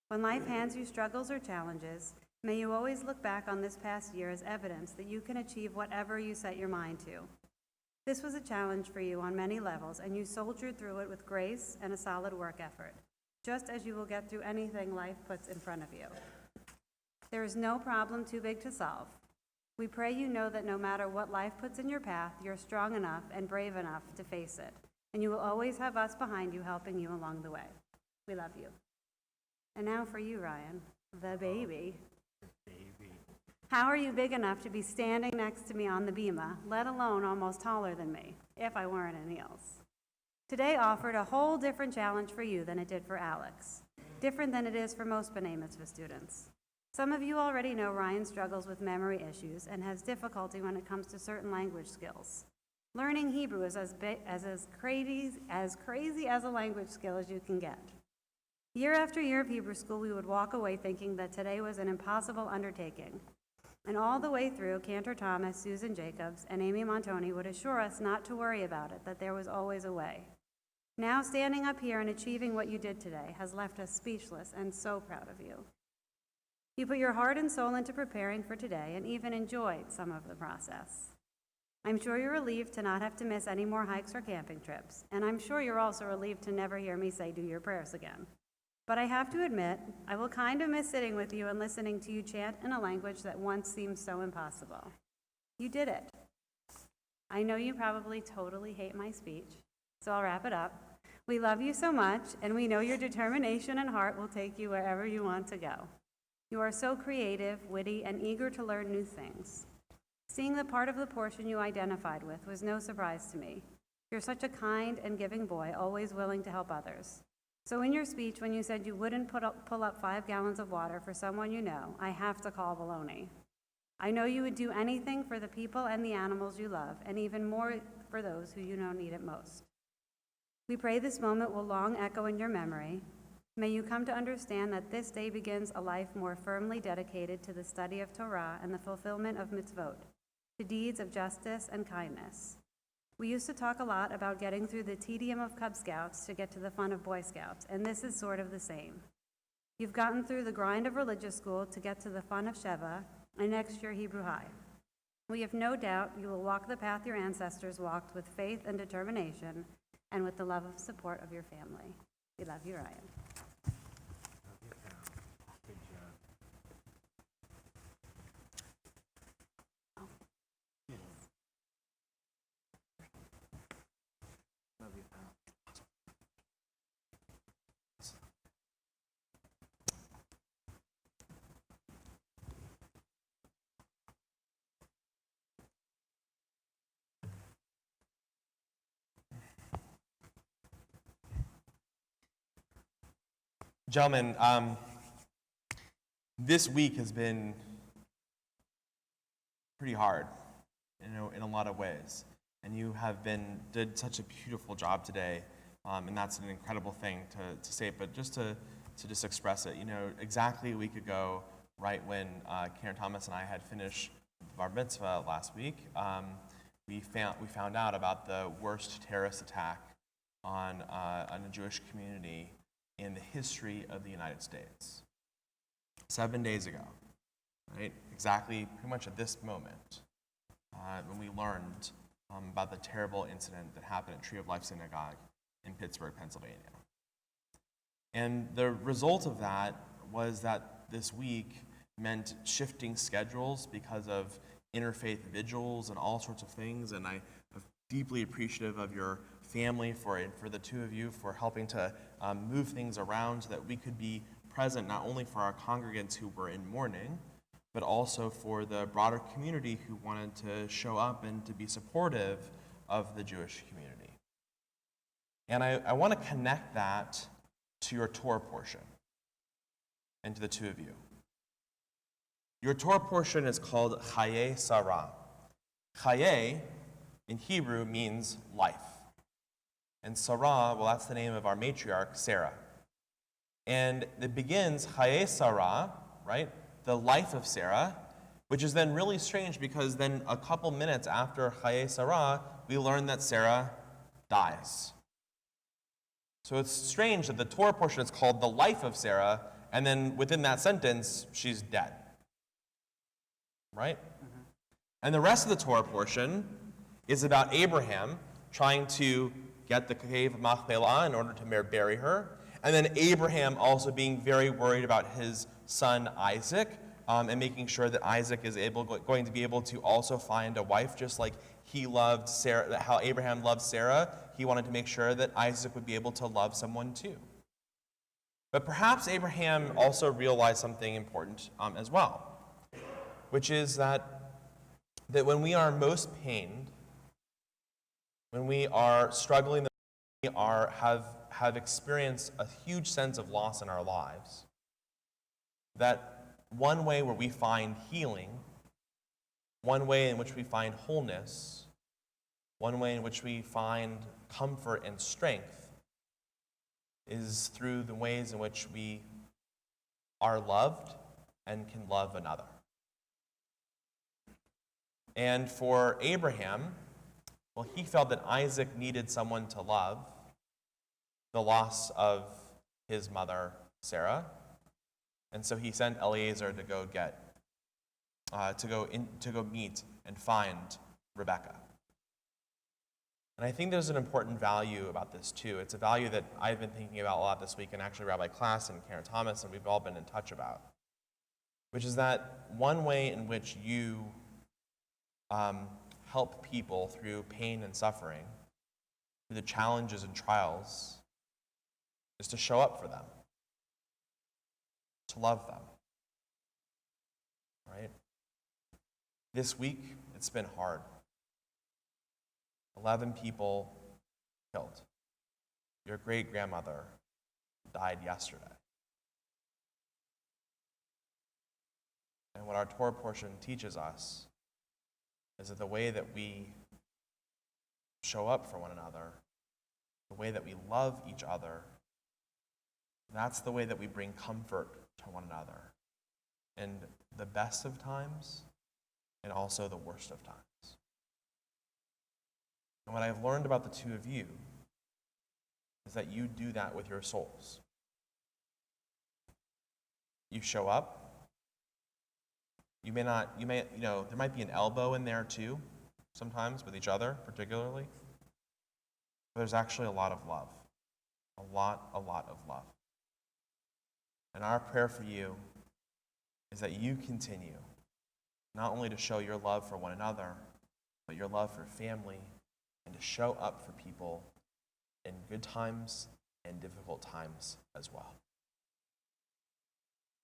When life hands you struggles or challenges, may you always look back on this past year as evidence that you can achieve whatever you set your mind to. This was a challenge for you on many levels, and you soldiered through it with grace and a solid work effort, just as you will get through anything life puts in front of you. There is no problem too big to solve. We pray you know that no matter what life puts in your path, you're strong enough and brave enough to face it, and you will always have us behind you helping you along the way. We love you. And now for you, Ryan, the baby. How are you big enough to be standing next to me on the bima, let alone almost taller than me, if I weren't in heels? Today offered a whole different challenge for you than it did for Alex, different than it is for most B'nai Mitzvah students. Some of you already know Ryan struggles with memory issues and has difficulty when it comes to certain language skills. Learning Hebrew is as crazy as a language skill as you can get. Year after year of Hebrew school, we would walk away thinking that today was an impossible undertaking. And all the way through, Cantor Thomas, Susan Jacobs, and Amy Montoni would assure us not to worry about it, that there was always a way. Now, standing up here and achieving what you did today has left us speechless and so proud of you. You put your heart and soul into preparing for today and even enjoyed some of the process. I'm sure you're relieved to not have to miss any more hikes or camping trips, and I'm sure you're also relieved to never hear me say do your prayers again. But I have to admit, I will kind of miss sitting with you and listening to you chant in a language that once seemed so impossible. You did it. I know you probably totally hate my speech, so I'll wrap it up. We love you so much, and we know your determination and heart will take you wherever you want to go. You are so creative, witty, and eager to learn new things. Seeing the part of the portion you identified with was no surprise to me. You're such a kind and giving boy, always willing to help others. So in your speech, when you said you wouldn't pull up 5 gallons of water for someone you know, I have to call baloney. I know you would do anything for the people and the animals you love, and even more for those who you know need it most. We pray this moment will long echo in your memory. May you come to understand that this day begins a life more firmly dedicated to the study of Torah and the fulfillment of mitzvot, to deeds of justice and kindness. We used to talk a lot about getting through the tedium of Cub Scouts to get to the fun of Boy Scouts, and this is sort of the same. You've gotten through the grind of religious school to get to the fun of Sheva, and next year Hebrew High. We have no doubt you will walk the path your ancestors walked with faith and determination, and with the love and support of your family. We love you, Ryan. Gentlemen, this week has been pretty hard, in a lot of ways. And you did such a beautiful job today, and that's an incredible thing to say. But just to just express it, exactly a week ago, right when Karen Thomas and I had finished our mitzvah last week, we found out about the worst terrorist attack on a Jewish community in the history of the United States. 7 days ago, right? Exactly, pretty much at this moment, when we learned about the terrible incident that happened at Tree of Life Synagogue in Pittsburgh, Pennsylvania. And the result of that was that this week meant shifting schedules because of interfaith vigils and all sorts of things, and I'm deeply appreciative of your family for the two of you for helping to move things around so that we could be present not only for our congregants who were in mourning, but also for the broader community who wanted to show up and to be supportive of the Jewish community. And I want to connect that to your Torah portion and to the two of you. Your Torah portion is called Chaye Sarah. Chaye in Hebrew means life. And Sarah, well, that's the name of our matriarch, Sarah. And it begins Chaye Sarah, right? The life of Sarah, which is then really strange because then a couple minutes after Chaye Sarah, we learn that Sarah dies. So it's strange that the Torah portion is called the life of Sarah, and then within that sentence, she's dead. Right? Mm-hmm. And the rest of the Torah portion is about Abraham trying to get the cave of Machpelah in order to bury her, and then Abraham also being very worried about his son Isaac, and making sure that Isaac is going to be able to also find a wife, just like he loved Sarah, how Abraham loved Sarah. He wanted to make sure that Isaac would be able to love someone too. But perhaps Abraham also realized something important as well, which is that when we are most pained, when we are struggling, when we have experienced a huge sense of loss in our lives, that one way where we find healing, one way in which we find wholeness, one way in which we find comfort and strength is through the ways in which we are loved and can love another. And for Abraham, well, he felt that Isaac needed someone to love the loss of his mother, Sarah. And so he sent Eliezer to go meet and find Rebekah. And I think there's an important value about this too. It's a value that I've been thinking about a lot this week, and actually Rabbi Klass and Karen Thomas, and we've all been in touch about, which is that one way in which you help people through pain and suffering, through the challenges and trials, is to show up for them, to love them, right? This week, it's been hard. 11 people killed. Your great-grandmother died yesterday. And what our Torah portion teaches us is that the way that we show up for one another, the way that we love each other, that's the way that we bring comfort to one another in the best of times and also the worst of times. And what I've learned about the two of you is that you do that with your souls. You show up. There might be an elbow in there too, sometimes with each other, particularly. But there's actually a lot of love. A lot of love. And our prayer for you is that you continue not only to show your love for one another, but your love for family, and to show up for people in good times and difficult times as well.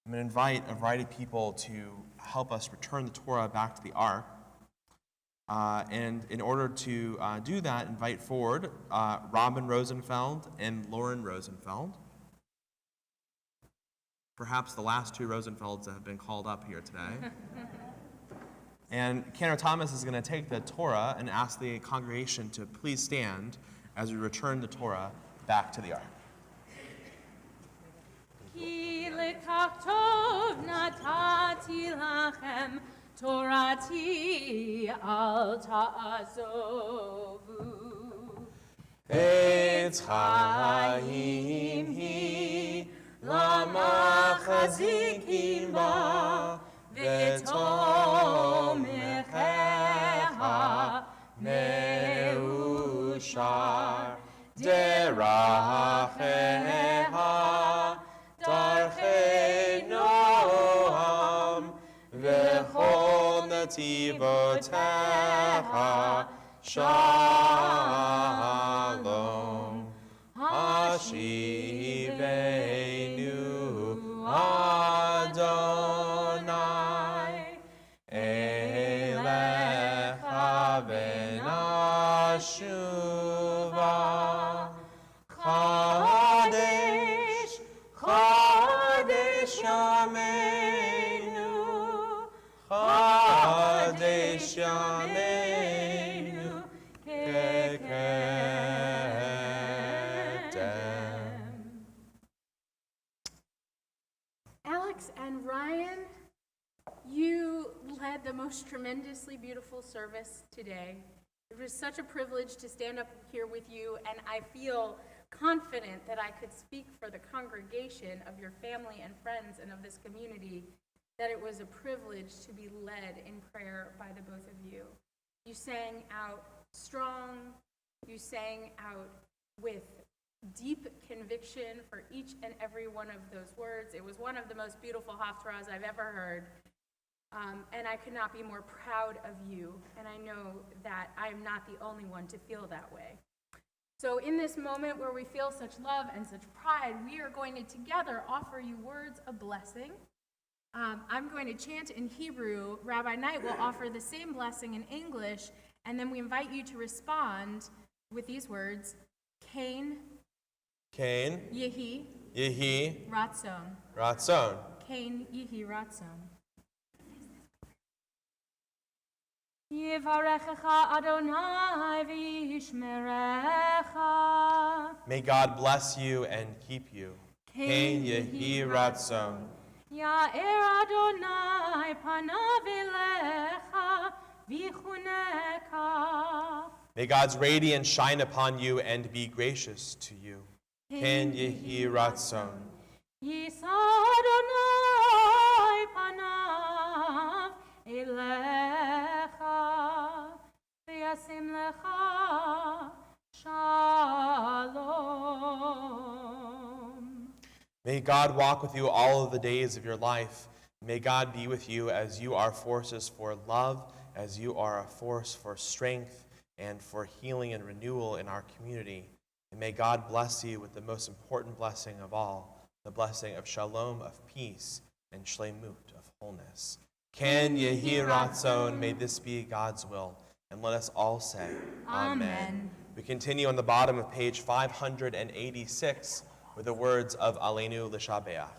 I'm going to invite a variety of people to help us return the Torah back to the Ark. And in order to do that, invite forward Robin Rosenfeld and Lauren Rosenfeld. Perhaps the last two Rosenfelds that have been called up here today. And Cantor Thomas is going to take the Torah and ask the congregation to please stand as we return the Torah back to the Ark. Ki lekach tov natati lachem Torati al ta'azovu. Etz chaim hi lama chazikim ba v'tomecheha neushar deracheha darchei noam v'chol nativoteha shalom hashivenu Adonai Tashuva. Chadesh, Chadesh Yameinu, Chadesh Yameinu, Kekedem. Alex and Ryan, you led the most tremendously beautiful service today. It was such a privilege to stand up here with you, and I feel confident that I could speak for the congregation of your family and friends and of this community, that it was a privilege to be led in prayer by the both of you. You sang out strong, you sang out with deep conviction for each and every one of those words. It was one of the most beautiful haftarahs I've ever heard. And I could not be more proud of you, and I know that I am not the only one to feel that way. So in this moment where we feel such love and such pride, we are going to together offer you words of blessing. I'm going to chant in Hebrew. Rabbi Knight will offer the same blessing in English, and then we invite you to respond with these words: Kain, Kain, Yehi, Yehi, Ratzon. Ratzon. Kain, Yehi, Ratzon. Yivarechecha Adonai v'yishmerecha. May God bless you and keep you. Kain Yehi Ratzon. Ya'er Adonai panav elecha v'chuneka. May God's radiance shine upon you and be gracious to you. Kain Yehi Ratzon. Yisa Adonai panav elecha v'yasim lecha shalom. May God walk with you all of the days of your life. May God be with you as you are forces for love, as you are a force for strength and for healing and renewal in our community. And may God bless you with the most important blessing of all, the blessing of shalom, of peace, and shlemut, of wholeness. Ken Yehi Ratzon, may this be God's will. And let us all say, Amen. We continue on the bottom of page 586 with the words of Aleinu L'Shabeach.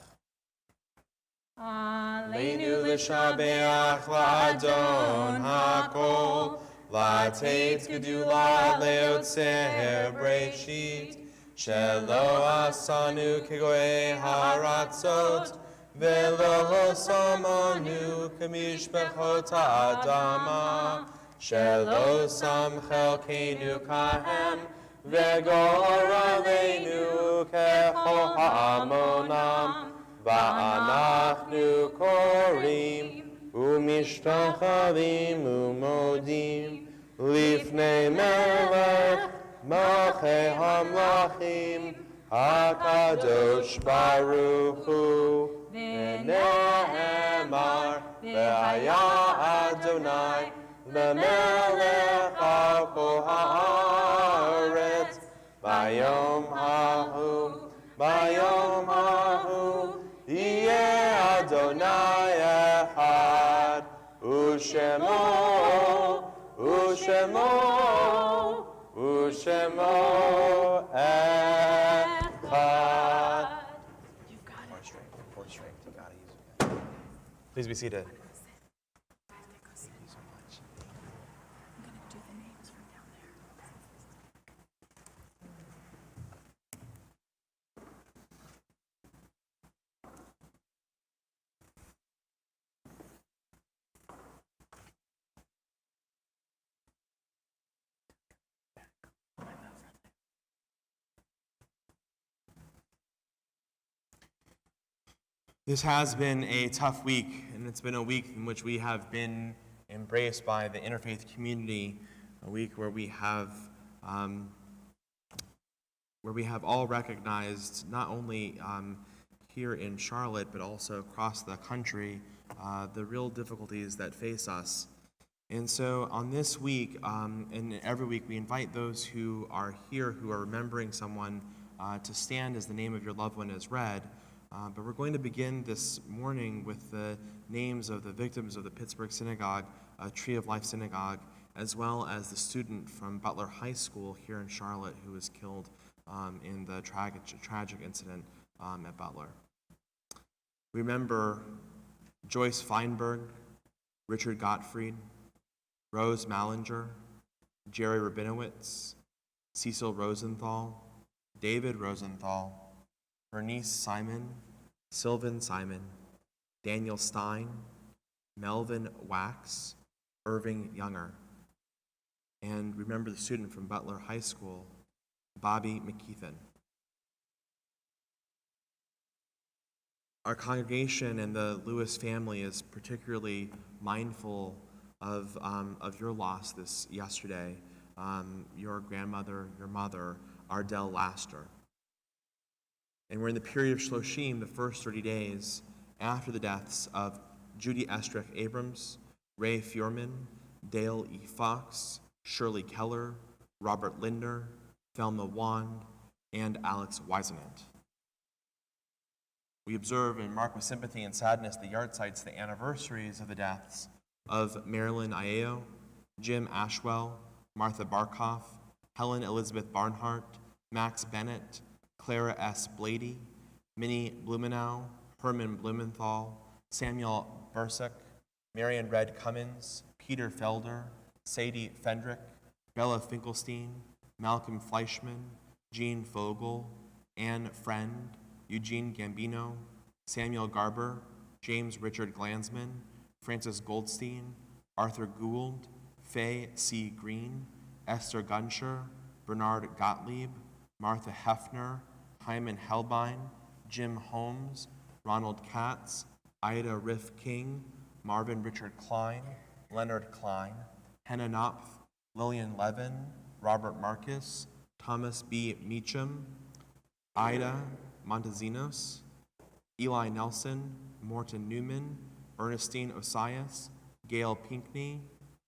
Aleinu L'Shabeach La'adon HaKol, La'ateit Gedula Le'otzer Breshit, Shelo Asanu Kegoe Haratzot, Velo Samanu Kamishbechot Adama, Shelo Sam Chelkeinu Kahem, Vegor Aleinu Kecho Ha'amonam, Va'anachnu Korim, Umishtachalim Umodim, Lifnei Melech, Malchei Hamlachim, HaKadosh Baruch Hu, V'ne'emar, Ve'aya Adonai, V'melech al kol ha'aretz, Bayom hahu, Yeh Adonai echad, U'shemo echad. You've got it. Pour strength. You gotta use it. Please be seated. Thank you so much. I'm going to do the names from down there. This has been a tough week, and it's been a week in which we have been embraced by the interfaith community, a week where we have all recognized, not only here in Charlotte, but also across the country, the real difficulties that face us. And so on this week, and every week, we invite those who are here, who are remembering someone, to stand as the name of your loved one is read. But we're going to begin this morning with the names of the victims of the Pittsburgh Synagogue, Tree of Life Synagogue, as well as the student from Butler High School here in Charlotte who was killed in the tragic incident at Butler. We remember Joyce Feinberg, Richard Gottfried, Rose Mallinger, Jerry Rabinowitz, Cecil Rosenthal, David Rosenthal, Bernice Simon, Sylvan Simon, Daniel Stein, Melvin Wax, Irving Younger. And remember the student from Butler High School, Bobby McKeithen. Our congregation and the Lewis family is particularly mindful of your loss yesterday, your grandmother, your mother, Ardell Laster. And we're in the period of Shloshim, the first 30 days after the deaths of Judy Estrich Abrams, Ray Furman, Dale E. Fox, Shirley Keller, Robert Linder, Thelma Wand, and Alex Weisenant. We observe and mark with sympathy and sadness the yard sites, the anniversaries of the deaths of Marilyn Aiello, Jim Ashwell, Martha Barkoff, Helen Elizabeth Barnhart, Max Bennett, Clara S. Blady, Minnie Blumenau, Herman Blumenthal, Samuel Bursick, Marion Red Cummins, Peter Felder, Sadie Fendrick, Bella Finkelstein, Malcolm Fleischman, Jean Vogel, Anne Friend, Eugene Gambino, Samuel Garber, James Richard Glansman, Francis Goldstein, Arthur Gould, Faye C. Green, Esther Gunsher, Bernard Gottlieb, Martha Hefner, Hyman Helbein, Jim Holmes, Ronald Katz, Ida Riff King, Marvin Richard Klein, Leonard Klein, Henna Knopf, Lillian Levin, Robert Marcus, Thomas B. Meacham, Ida Montezinos, Eli Nelson, Morton Newman, Ernestine Osias, Gail Pinkney,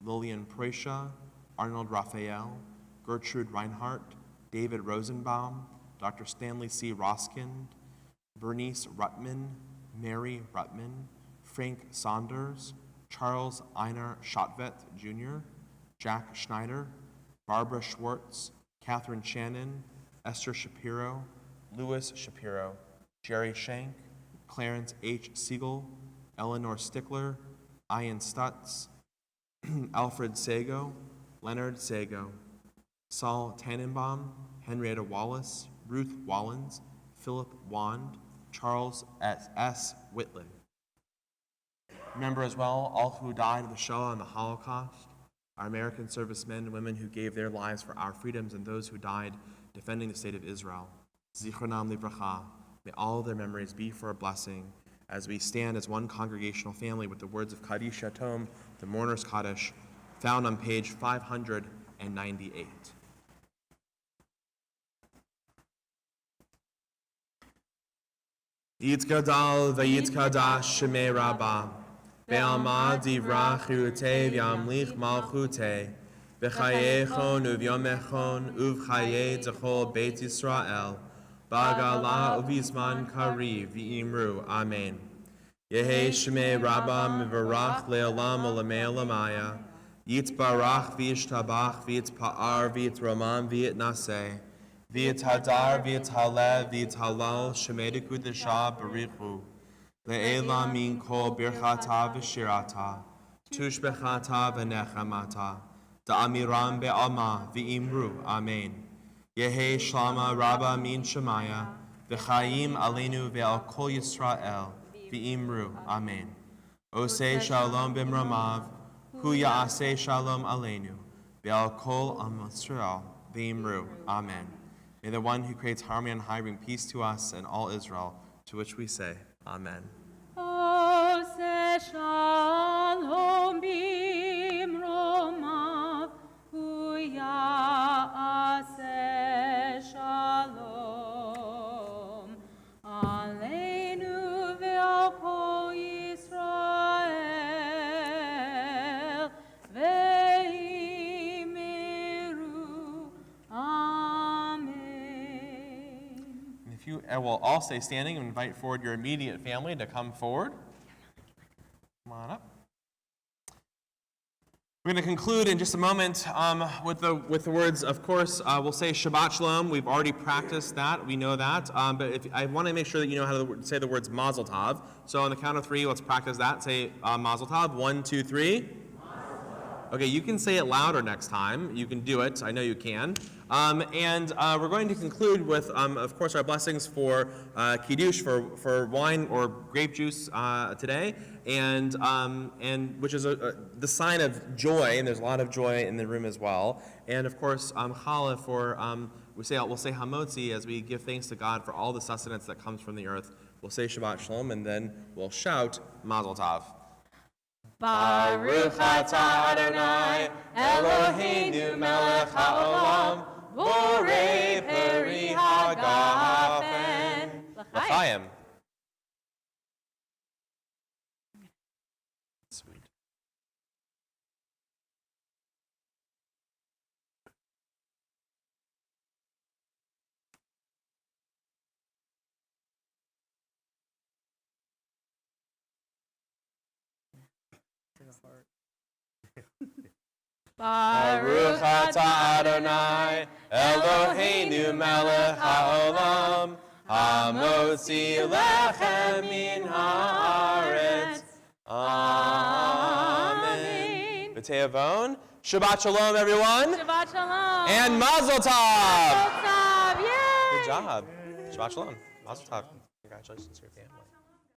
Lillian Proisha, Arnold Raphael, Gertrude Reinhardt, David Rosenbaum, Dr. Stanley C. Roskind, Bernice Ruttman, Mary Ruttman, Frank Saunders, Charles Einar Schottvet Jr., Jack Schneider, Barbara Schwartz, Catherine Shannon, Esther Shapiro, Louis Shapiro, Jerry Shank, Clarence H. Siegel, Eleanor Stickler, Ian Stutz, Alfred Sago, Leonard Sago, Saul Tannenbaum, Henrietta Wallace, Ruth Wallens, Philip Wand, Charles S. Whitland. Remember as well all who died of the Shoah and the Holocaust, our American servicemen and women who gave their lives for our freedoms, and those who died defending the state of Israel. Zichronam livracha. May all of their memories be for a blessing as we stand as one congregational family with the words of Kaddish Yatom, the Mourner's Kaddish, found on page 598. Yitzgadal v'yitzkadash shemei Rabbah, ve'alma divra chirutei v'yamlich malchutei, v'chayechon uvyomechon uv'chayei zechol Beit Yisrael, ba'gala uvizman kariv v'imru. Amen. Yehi shemei Rabbah mivarach le'olam u'lamei olamaya, yitzbarach v'yishtabach v'yitzpa'ar v'yitzroman v'yitnaseh, V'yithadar, v'yithalev, v'yithalal, shemei kudesha barichu, le'ela min kol birchata v'shirata, tushbechata v'nechamata, da'amiram be'alma v'imru. Amen. Yehi shlama rabba min shemaya, v'chayim aleinu ve'al kol Yisrael, v'imru. Amen. Osei shalom b'mramav, hu ya'aseh shalom aleinu, ve'al kol am Yisrael, v'imru. Amen. May the one who creates harmony on high bring peace to us and all Israel, to which we say, Amen. Ose shalom bimromav, huya'aseh shalom, aleinu ve'al kol Yisrael, ve'imiru. Amen. If you will all stay standing and invite forward your immediate family to come forward. Come on up. We're going to conclude in just a moment with the words, of course, we'll say Shabbat Shalom. We've already practiced that. We know that. But I want to make sure that you know how to say the words Mazel Tov. So on the count of 3, let's practice that. Say Mazel Tov. 1, 2, 3. Okay, you can say it louder next time. You can do it. I know you can. And we're going to conclude with, of course, our blessings for Kiddush, for wine or grape juice today, and which is the sign of joy, and there's a lot of joy in the room as well. And of course, challah for we'll say hamotzi as we give thanks to God for all the sustenance that comes from the earth. We'll say Shabbat Shalom, and then we'll shout Mazel Tov. Baruch atah Adonai, Eloheinu melech haolam, borei peri hagafen. L'chaim. Sweet. Baruch atah Adonai, Eloheinu melech haolam, hamotzi lechem min haaretz. Amen. B'te'avon. Shabbat Shalom, everyone. Shabbat Shalom. And Mazel Tov. Mazel Tov. Yay. Good job. Shabbat Shalom. Mazel Tov. Congratulations to your family.